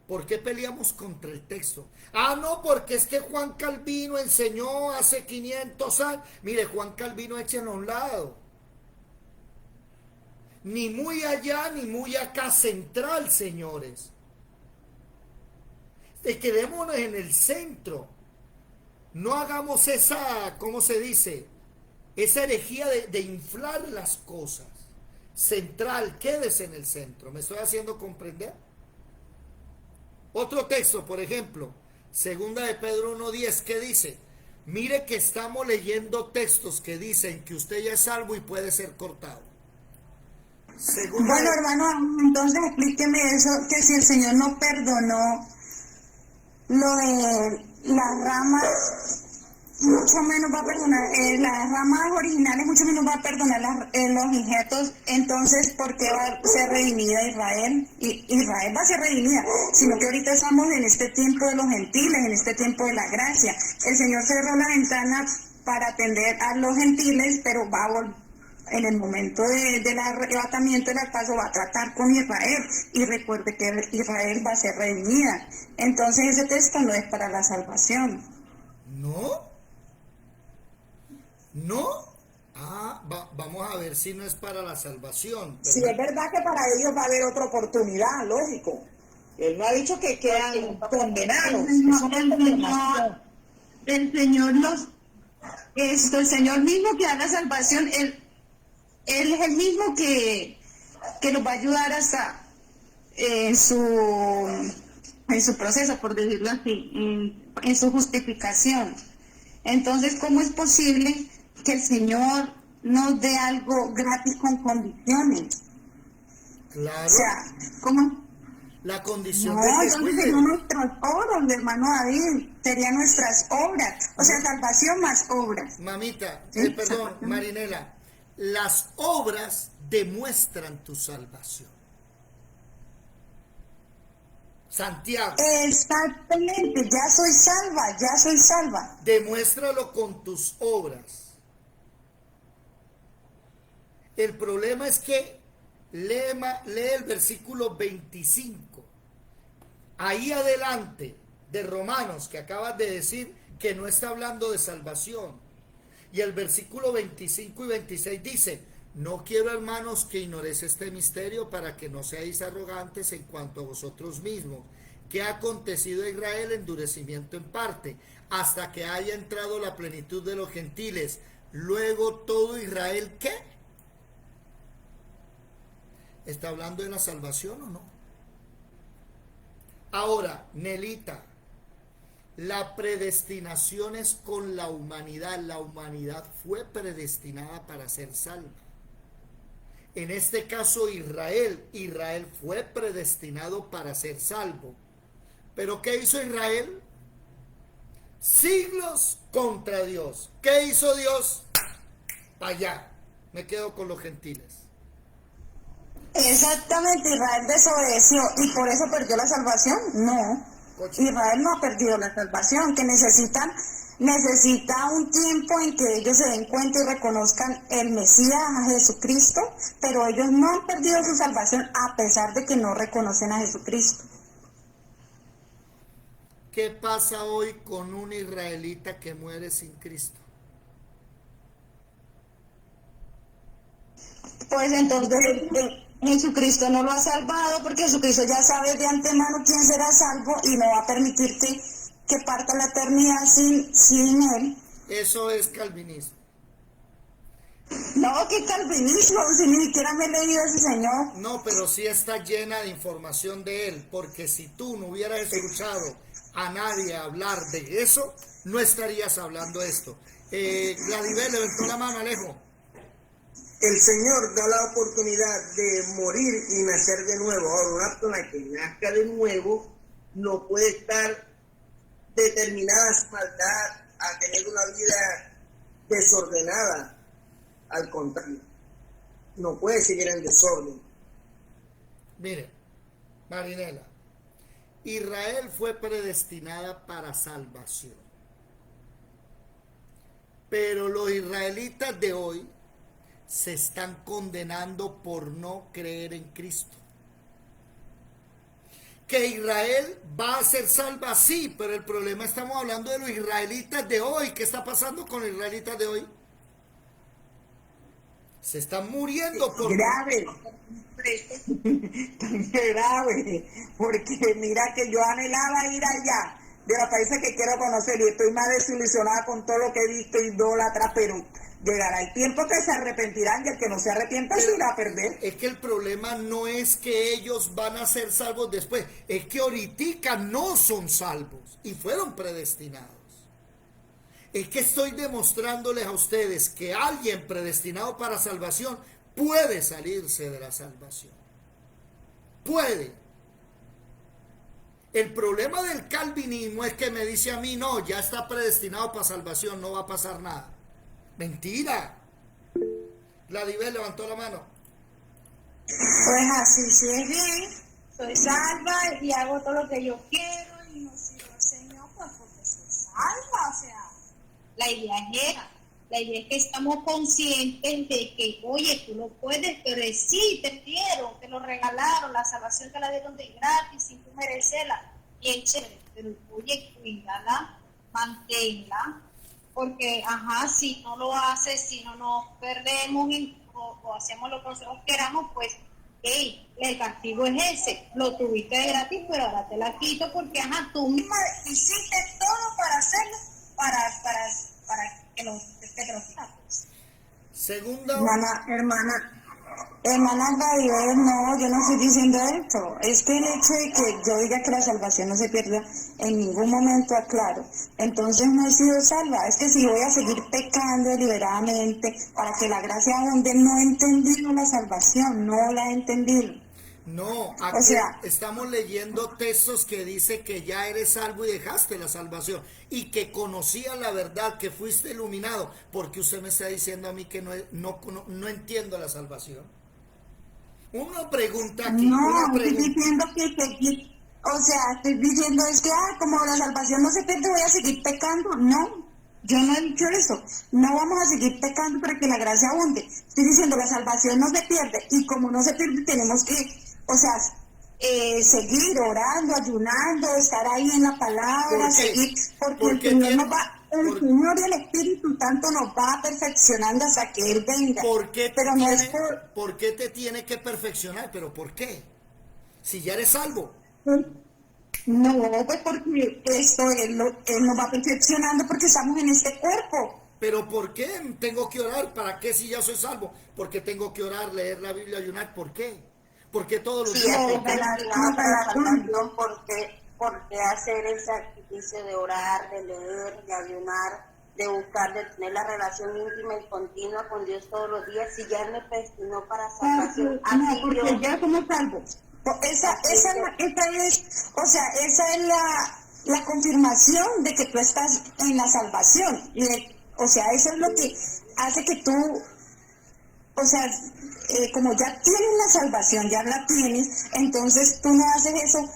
¿por qué peleamos contra el texto? Ah, no, porque es que Juan Calvino enseñó hace 500 años. Mire, Juan Calvino, échenlo a un lado. Ni muy allá, ni muy acá central, señores. Quedémonos en el centro. No hagamos esa, ¿cómo se dice? Esa herejía de inflar las cosas. Central, quédese en el centro. ¿Me estoy haciendo comprender? Otro texto, por ejemplo, segunda de Pedro 1:10, ¿qué dice? Mire que estamos leyendo textos que dicen que usted ya es salvo y puede ser cortado. Bueno, hermano, entonces explíqueme eso, que si el Señor no perdonó lo de las ramas, mucho menos va a perdonar, las ramas originales, mucho menos va a perdonar los injertos. Entonces, ¿por qué va a ser redimida Israel? Israel va a ser redimida, sino que ahorita estamos en este tiempo de los gentiles, en este tiempo de la gracia. El Señor cerró la ventana para atender a los gentiles, pero va a volver. En el momento del arrebatamiento del paso va a tratar con Israel, y recuerde que Israel va a ser redimida. Entonces ese texto no es para la salvación. ¿No? Vamos a ver si no es para la salvación. Si es verdad que para ellos va a haber otra oportunidad, lógico. Él no ha dicho que quedan condenados. El Señor mismo que da la salvación, Él es el mismo que nos va a ayudar hasta en su proceso, por decirlo así, en su justificación. Entonces, ¿cómo es posible que el Señor nos dé algo gratis con condiciones? Claro. O sea, ¿cómo? La condición No, de que entonces serían nuestras obras, mi hermano David, serían nuestras obras, o sea, salvación más obras. Mamita, Sí, perdón, salvación. Marinela, las obras demuestran tu salvación. Santiago. Exactamente, ya soy salva, ya soy salva. Demuéstralo con tus obras. El problema es que lee el versículo 25. Ahí adelante de Romanos, que acabas de decir que no está hablando de salvación. Y el versículo 25 y 26 dice: no quiero, hermanos, que ignoréis este misterio, para que no seáis arrogantes en cuanto a vosotros mismos, que ha acontecido a Israel endurecimiento en parte, hasta que haya entrado la plenitud de los gentiles. Luego todo Israel, ¿qué? ¿Está hablando de la salvación o no? Ahora, Nelita, la predestinación es con la humanidad. La humanidad fue predestinada para ser salva. En este caso Israel fue predestinado para ser salvo. ¿Pero qué hizo Israel? Siglos contra Dios. ¿Qué hizo Dios? Para allá. Me quedo con los gentiles. Exactamente, Israel desobedeció y por eso perdió la salvación. No, Israel no ha perdido la salvación, que necesita un tiempo en que ellos se den cuenta y reconozcan el Mesías, a Jesucristo, pero ellos no han perdido su salvación a pesar de que no reconocen a Jesucristo. ¿Qué pasa hoy con un israelita que muere sin Cristo? Pues entonces Jesucristo no lo ha salvado, porque Jesucristo ya sabe de antemano quién será salvo y no va a permitir que parta la eternidad sin él. Eso es calvinismo. No, qué calvinismo, si ni siquiera me he leído ese señor. No, pero sí está llena de información de él, porque si tú no hubieras escuchado a nadie hablar de eso, no estarías hablando esto. Gladibel levantó la mano, Alejo. El Señor da la oportunidad de morir y nacer de nuevo. Ahora, una persona que nazca de nuevo no puede estar determinada a su maldad, a tener una vida desordenada. Al contrario, no puede seguir en desorden. Mire, Marinela, Israel fue predestinada para salvación. Pero los israelitas de hoy se están condenando por no creer en Cristo. Que Israel va a ser salva, sí, pero el problema, estamos hablando de los israelitas de hoy. ¿Qué está pasando con los israelitas de hoy? Se están muriendo por... Grave, tan grave, porque mira que yo anhelaba ir allá, de los países que quiero conocer, y estoy más desilusionada con todo lo que he visto, idólatra, pero llegará el tiempo que se arrepentirán, y el que no se arrepienta se irá a perder. Es que el problema no es que ellos van a ser salvos después, es que ahorita no son salvos y fueron predestinados. Es que estoy demostrándoles a ustedes que alguien predestinado para salvación puede salirse de la salvación. Puede. El problema del calvinismo es que me dice a mí: no, ya está predestinado para salvación, no va a pasar nada. Mentira. Gladibel levantó la mano. Pues así sí es bien, soy salva y hago todo lo que yo quiero y no sigo al Señor, pues porque soy salva, o sea, la idea es esa. La idea es que estamos conscientes de que, oye, tú lo puedes, pero sí, te dieron, te lo regalaron, la salvación te la dieron de gratis, sin tú merecerla, bien chévere, pero oye, cuídala, manténla, porque, si no lo haces, si no nos perdemos o hacemos lo que nosotros queramos, pues, el castigo es ese, lo tuviste de gratis, pero ahora te la quito porque, tú misma hiciste todo para hacerlo, para que los quites. Segunda. Hermana Gladibel, no, yo no estoy diciendo esto. Es que el hecho de que yo diga que la salvación no se pierda en ningún momento, aclaro. Entonces no he sido salva. Es que si voy a seguir pecando deliberadamente para que la gracia abunde, no he entendido la salvación, no la he entendido. No, aquí estamos leyendo textos que dice que ya eres salvo y dejaste la salvación y que conocías la verdad, que fuiste iluminado. Porque usted me está diciendo a mí que no entiendo la salvación. Una pregunta aquí. No, estoy diciendo que O sea, estoy diciendo es que, como la salvación no se pierde, voy a seguir pecando. No, yo no he dicho eso. No vamos a seguir pecando para que la gracia abunde. Estoy diciendo, la salvación no se pierde. Y como no se pierde, tenemos que, o sea, seguir orando, ayunando, estar ahí en la palabra, seguir, porque el Señor nos va, el Señor y el Espíritu Santo nos va perfeccionando hasta que Él venga. ¿Por qué Pero no es ¿por qué te tiene que perfeccionar? ¿Pero por qué? Si ya eres salvo. No, pues porque Él nos va perfeccionando porque estamos en este cuerpo. ¿Pero por qué tengo que orar? ¿Para qué si ya soy salvo? Porque tengo que orar, leer la Biblia, ayunar. ¿Por qué? ¿Por qué todos los días? ¿Por qué hacer el sacrificio de orar, de leer, de ayunar, de buscar, de tener la relación íntima y continua con Dios todos los días si ya me predestinó para salvación? No, porque ya somos salvos. Esa es la confirmación de que tú estás en la salvación. O sea, eso es lo que hace que tú, o sea, como ya tienes la salvación, ya la tienes, entonces tú no haces eso,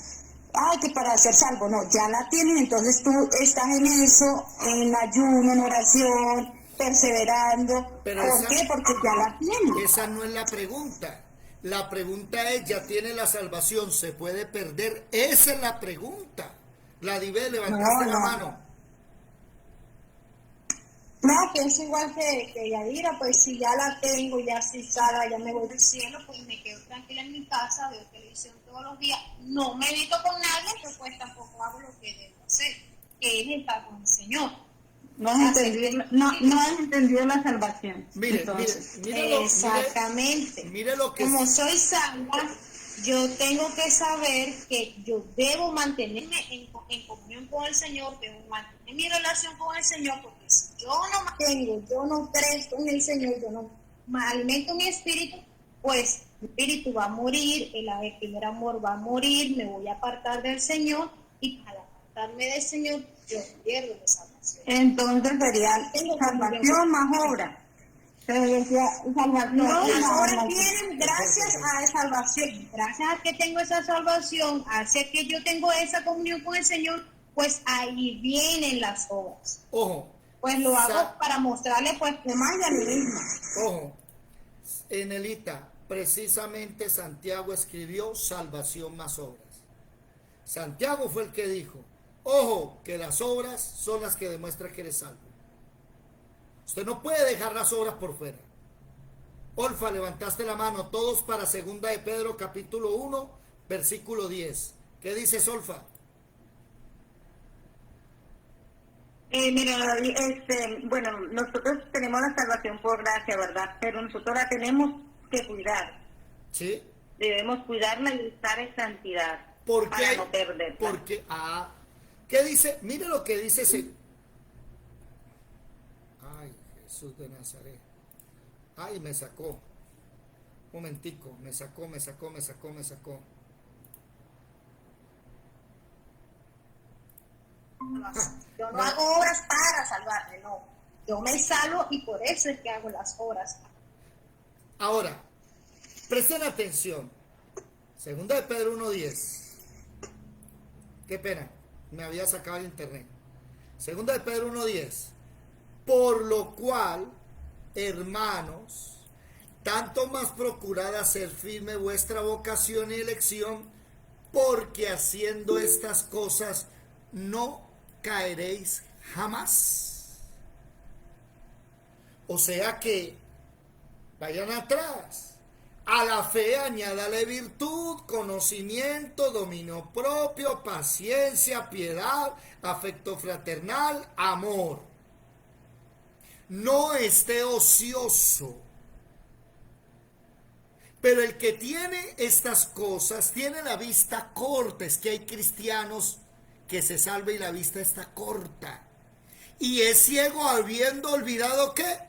que para ser salvo, no, ya la tienes, entonces tú estás en eso, en ayuno, en oración, perseverando. Pero ¿Por qué? Porque ya la tienes. Esa no es la pregunta. La pregunta es, ya tiene la salvación, ¿se puede perder? Esa es la pregunta. Vladimir, levantaste la mano. No, pienso igual que Yadira, pues si ya la tengo, ya estoy salva, ya me voy del cielo, pues me quedo tranquila en mi casa, veo televisión todos los días, no medito con nadie, pues tampoco hago lo que debo hacer, que es estar con el Señor. No has entendido la salvación. Mire, Exactamente. Mire lo que como soy salva, yo tengo que saber que yo debo mantenerme en comunión con el Señor, debo mantener mi relación con el Señor, porque si yo no mantengo, yo no crezco en el Señor, yo no alimento mi espíritu, pues mi espíritu va a morir, el primer amor va a morir, me voy a apartar del Señor, y al apartarme del Señor, yo pierdo la salvación. Entonces sería salvación más obra. No, las obras vienen gracias a esa salvación. Gracias a que tengo esa salvación, hace que yo tengo esa comunión con el Señor, pues ahí vienen las obras. Ojo. Pues lo hago para mostrarle, pues, que más de mí misma. Ojo. Enelita, precisamente Santiago escribió salvación más obras. Santiago fue el que dijo, ojo, que las obras son las que demuestran que eres salvo. Usted no puede dejar las obras por fuera. Olfa, levantaste la mano. Todos para 2 de Pedro, capítulo 1, versículo 10. ¿Qué dices, Olfa? Mira, bueno, nosotros tenemos la salvación por gracia, ¿verdad? Pero nosotros la tenemos que cuidar. ¿Sí? Debemos cuidarla y estar en santidad. ¿Por qué? Para no perderla. Porque, ¿qué dice? Mire lo que dice ese. Ay, Jesús de Nazaret. Ay, me sacó. Un momentico, me sacó. Yo no hago obras para salvarme, no. Yo me salvo y por eso es que hago las obras. Ahora, presten atención. 2 de Pedro 1:10. Qué pena, me había sacado el internet. 2 de Pedro 1:10. Por lo cual, hermanos, tanto más procurad hacer firme vuestra vocación y elección, porque haciendo estas cosas no caeréis jamás. O sea que, vayan atrás. A la fe añádale virtud, conocimiento, dominio propio, paciencia, piedad, afecto fraternal, amor. No esté ocioso. Pero el que tiene estas cosas tiene la vista corta. Es que hay cristianos que se salvan y la vista está corta. Y es ciego habiendo olvidado ¿qué?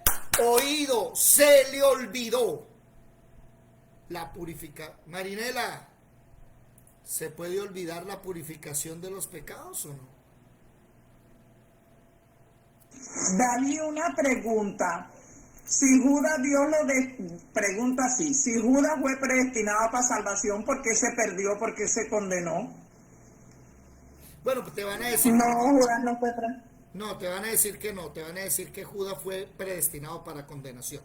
Oído, se le olvidó. La purificación. Marinela, ¿se puede olvidar la purificación de los pecados o no? David, una pregunta. Si Judas pregunta así, si Judas fue predestinado para salvación, ¿por qué se perdió? ¿Por qué se condenó? Bueno, pues te van a decir, No, Judas no fue no, te van a decir que no, te van a decir que Judas fue predestinado para condenación.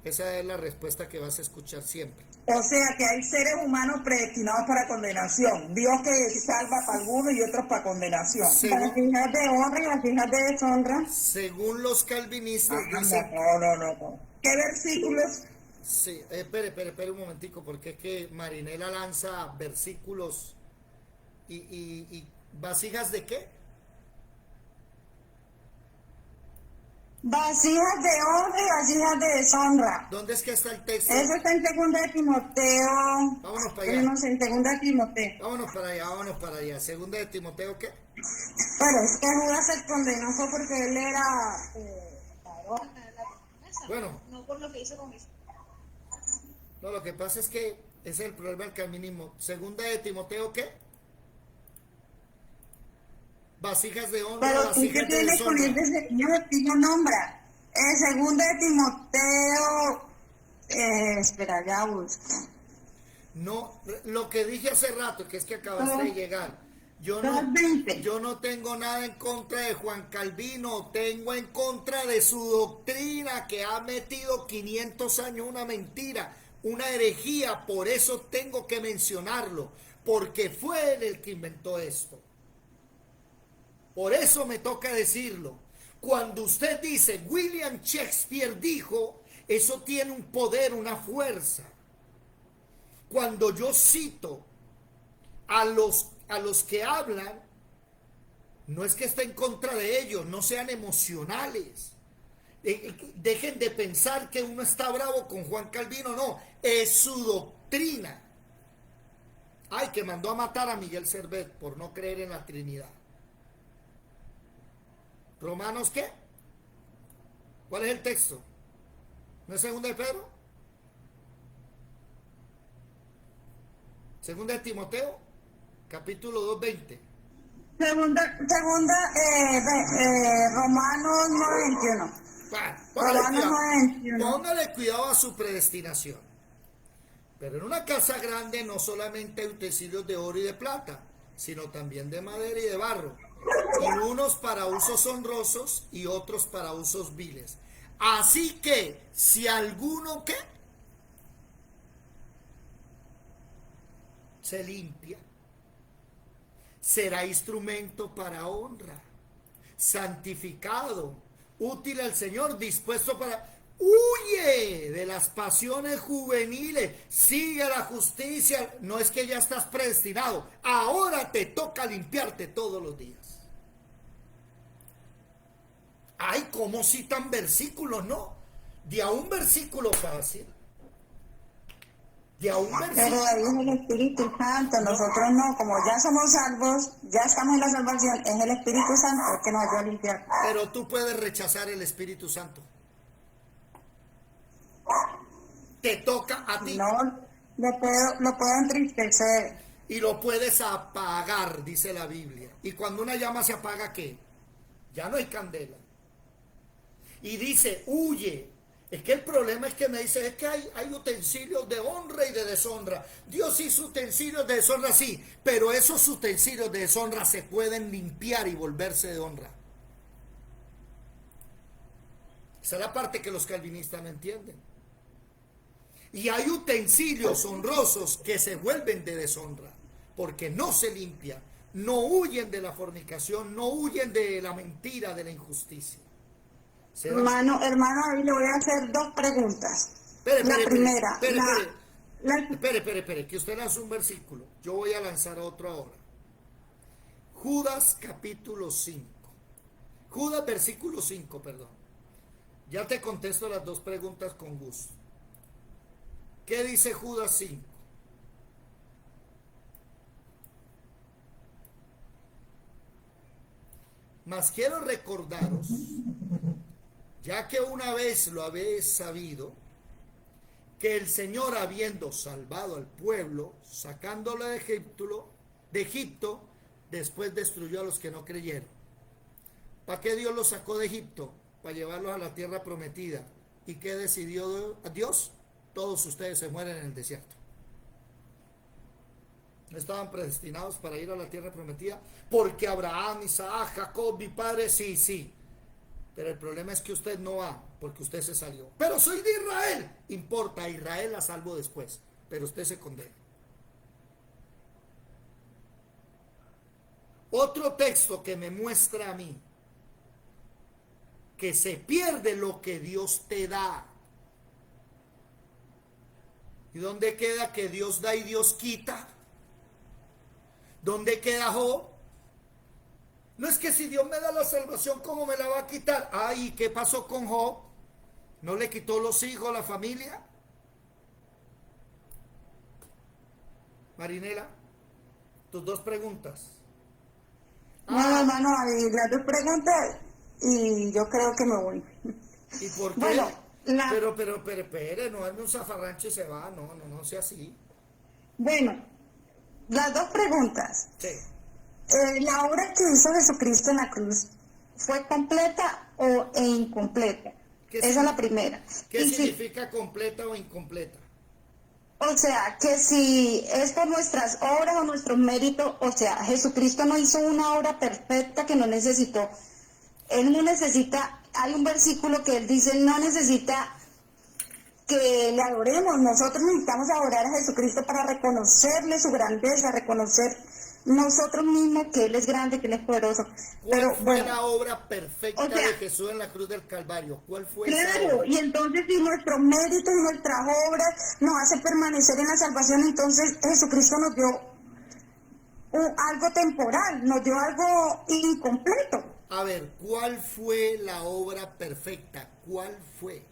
Esa es la respuesta que vas a escuchar siempre. O sea que hay seres humanos predestinados para condenación. Dios que salva para algunos y otros para condenación. Las hijas de honra y las hijas de deshonra. Según los calvinistas dicen... No. ¿Qué versículos? Sí, espere un momentico, porque es que Marinela lanza versículos y vasijas de qué? Vasijas de honra y vasijas de deshonra. ¿Dónde es que está el texto? Eso está en 2 de Timoteo. Vámonos para allá. Tenemos en 2 de Timoteo. Vámonos para allá. Segunda de Timoteo, ¿qué? Pero es que Judas se condenó fue porque él era varón. Bueno, No por lo que hizo con Jesús. no, lo que pasa es que ese es el problema del calvinismo. Segunda de Timoteo, ¿qué? Vasijas de honra, Pero tú vasijas que de tienes con deshonra. el Señor, que yo nombra. En 2 de Timoteo. Espera, ya busco. No, lo que dije hace rato, que es que acabaste de llegar. Yo no tengo nada en contra de Juan Calvino, tengo en contra de su doctrina que ha metido 500 años una mentira, una herejía, por eso tengo que mencionarlo, porque fue él el que inventó esto. Por eso me toca decirlo. Cuando usted dice William Shakespeare dijo, eso tiene un poder, una fuerza. Cuando yo cito a los que hablan, no es que esté en contra de ellos, no sean emocionales. Dejen de pensar que uno está bravo con Juan Calvino, no, es su doctrina. Ay, que mandó a matar a Miguel Servet por no creer en la Trinidad. ¿Romanos qué? ¿Cuál es el texto? ¿No es segunda de Pedro? Segunda de Timoteo, capítulo 2, 20. Romanos 9:21. Bueno, póngale cuidado a su predestinación. Pero en una casa grande no solamente hay utensilios de oro y de plata, sino también de madera y de barro, y unos para usos honrosos y otros para usos viles. Así que, si alguno ¿qué? Se limpia, será instrumento para honra, santificado, útil al Señor, dispuesto para... Huye de las pasiones juveniles, sigue la justicia. No es que ya estás predestinado, ahora te toca limpiarte todos los días. Ay, cómo citan versículos, ¿no? De a un versículo fácil. De a un versículo. Pero ahí es el Espíritu Santo, nosotros no, como ya somos salvos, ya estamos en la salvación, es el Espíritu Santo el que nos ayuda a limpiar. Pero tú puedes rechazar el Espíritu Santo. Te toca a ti. No, lo puedo entristecer. Y lo puedes apagar, dice la Biblia. Y cuando una llama se apaga, ¿qué? Ya no hay candela. Y dice, huye. Es que el problema es que me dice, es que hay utensilios de honra y de deshonra. Dios hizo utensilios de deshonra, sí, pero esos utensilios de deshonra se pueden limpiar y volverse de honra. Esa es la parte que los calvinistas no entienden. Y hay utensilios honrosos que se vuelven de deshonra, porque no se limpian, no huyen de la fornicación, no huyen de la mentira, de la injusticia. Hermano, ahí le voy a hacer 2 preguntas. Espere, que usted lanza un versículo. Yo voy a lanzar otro ahora. Judas capítulo 5. Judas versículo 5, perdón. Ya te contesto las 2 preguntas con gusto. ¿Qué dice Judas 5? Mas quiero recordaros, ya que una vez lo habéis sabido, que el Señor, habiendo salvado al pueblo, sacándolo de Egipto, después destruyó a los que no creyeron. ¿Para qué Dios los sacó de Egipto? Para llevarlos a la tierra prometida. ¿Y qué decidió Dios? Todos ustedes se mueren en el desierto. No estaban predestinados para ir a la tierra prometida, porque Abraham, Isaac, Jacob, mi padre, sí, sí. Pero el problema es que usted no va, porque usted se salió. Pero soy de Israel. Importa, Israel la salvo después, pero usted se condena. Otro texto que me muestra a mí que se pierde lo que Dios te da. ¿Y dónde queda que Dios da y Dios quita? ¿Dónde queda Job? No es que si Dios me da la salvación, ¿cómo me la va a quitar? Ay, ¿qué pasó con Job? ¿No le quitó los hijos, la familia? Marinela, tus dos preguntas. No, hermano, las dos preguntas y yo creo que me voy. ¿Y por qué? Bueno, Pero, espere, no darme un zafarrancho y se va. No sea así. Bueno, las dos preguntas. Sí. ¿La obra que hizo Jesucristo en la cruz fue completa e incompleta? Esa es la primera. ¿Qué Y significa completa o incompleta? O sea, que si es por nuestras obras o nuestros méritos, o sea, Jesucristo no hizo una obra perfecta que no necesitó. Él no necesita, hay un versículo que él dice, no necesita que le adoremos. Nosotros necesitamos adorar a Jesucristo para reconocerle su grandeza, reconocer nosotros mismos que Él es grande, que Él es poderoso. ¿Cuál fue la obra perfecta de Jesús en la cruz del Calvario? ¿Cuál fue esa Claro, obra? y entonces si nuestros méritos y nuestras obras nos hacen permanecer en la salvación, entonces Jesucristo nos dio algo temporal, nos dio algo incompleto. A ver, ¿cuál fue la obra perfecta? ¿Cuál fue?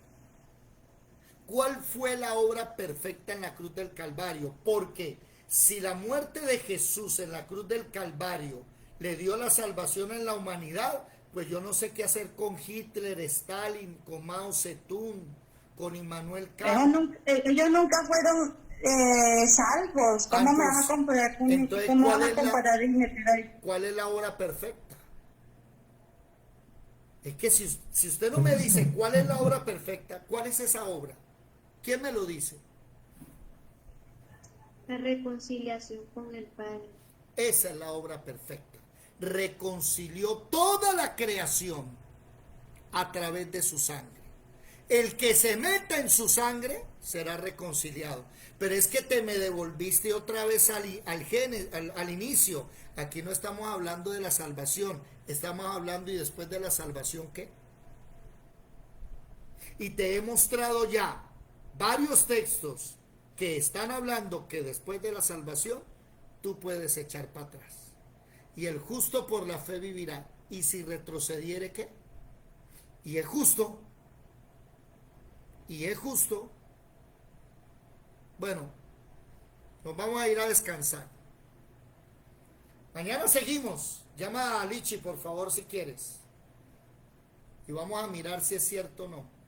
¿Cuál fue la obra perfecta en la cruz del Calvario? Porque si la muerte de Jesús en la cruz del Calvario le dio la salvación en la humanidad, pues yo no sé qué hacer con Hitler, Stalin, con Mao Zedong, con Immanuel Kant. Ellos nunca fueron salvos. ¿Cómo me van a comparar con entonces, ¿cómo van a comparar ¿cuál es la obra perfecta? Es que si usted no me dice cuál es la obra perfecta, ¿cuál es esa obra? ¿Quién me lo dice? La reconciliación con el Padre. Esa es la obra perfecta. Reconcilió toda la creación a través de su sangre. El que se meta en su sangre será reconciliado. Pero es que te me devolviste otra vez al inicio. Aquí no estamos hablando de la salvación. Estamos hablando, y después de la salvación, ¿qué? Y te he mostrado ya varios textos que están hablando que después de la salvación tú puedes echar para atrás. Y el justo por la fe vivirá. Y si retrocediere, ¿qué? Y es justo. Bueno, nos vamos a ir a descansar. Mañana seguimos. Llama a Lichi, por favor, si quieres. Y vamos a mirar si es cierto o no.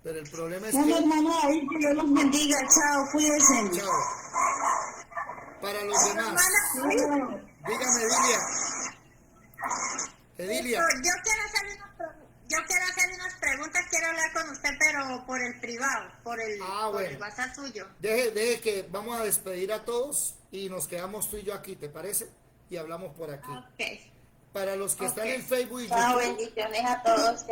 Pero el problema es que... hermano, ahí que Dios los bendiga. Chao, cuídense. Chao. Para los demás. Dígame, Edilia. Yo quiero hacerle unas preguntas, quiero hablar con usted, pero por el privado, por el WhatsApp suyo. Deje que vamos a despedir a todos y nos quedamos tú y yo aquí, ¿te parece? Y hablamos por aquí. Ok. Para los que están en Facebook y Chao, YouTube, bendiciones a todos.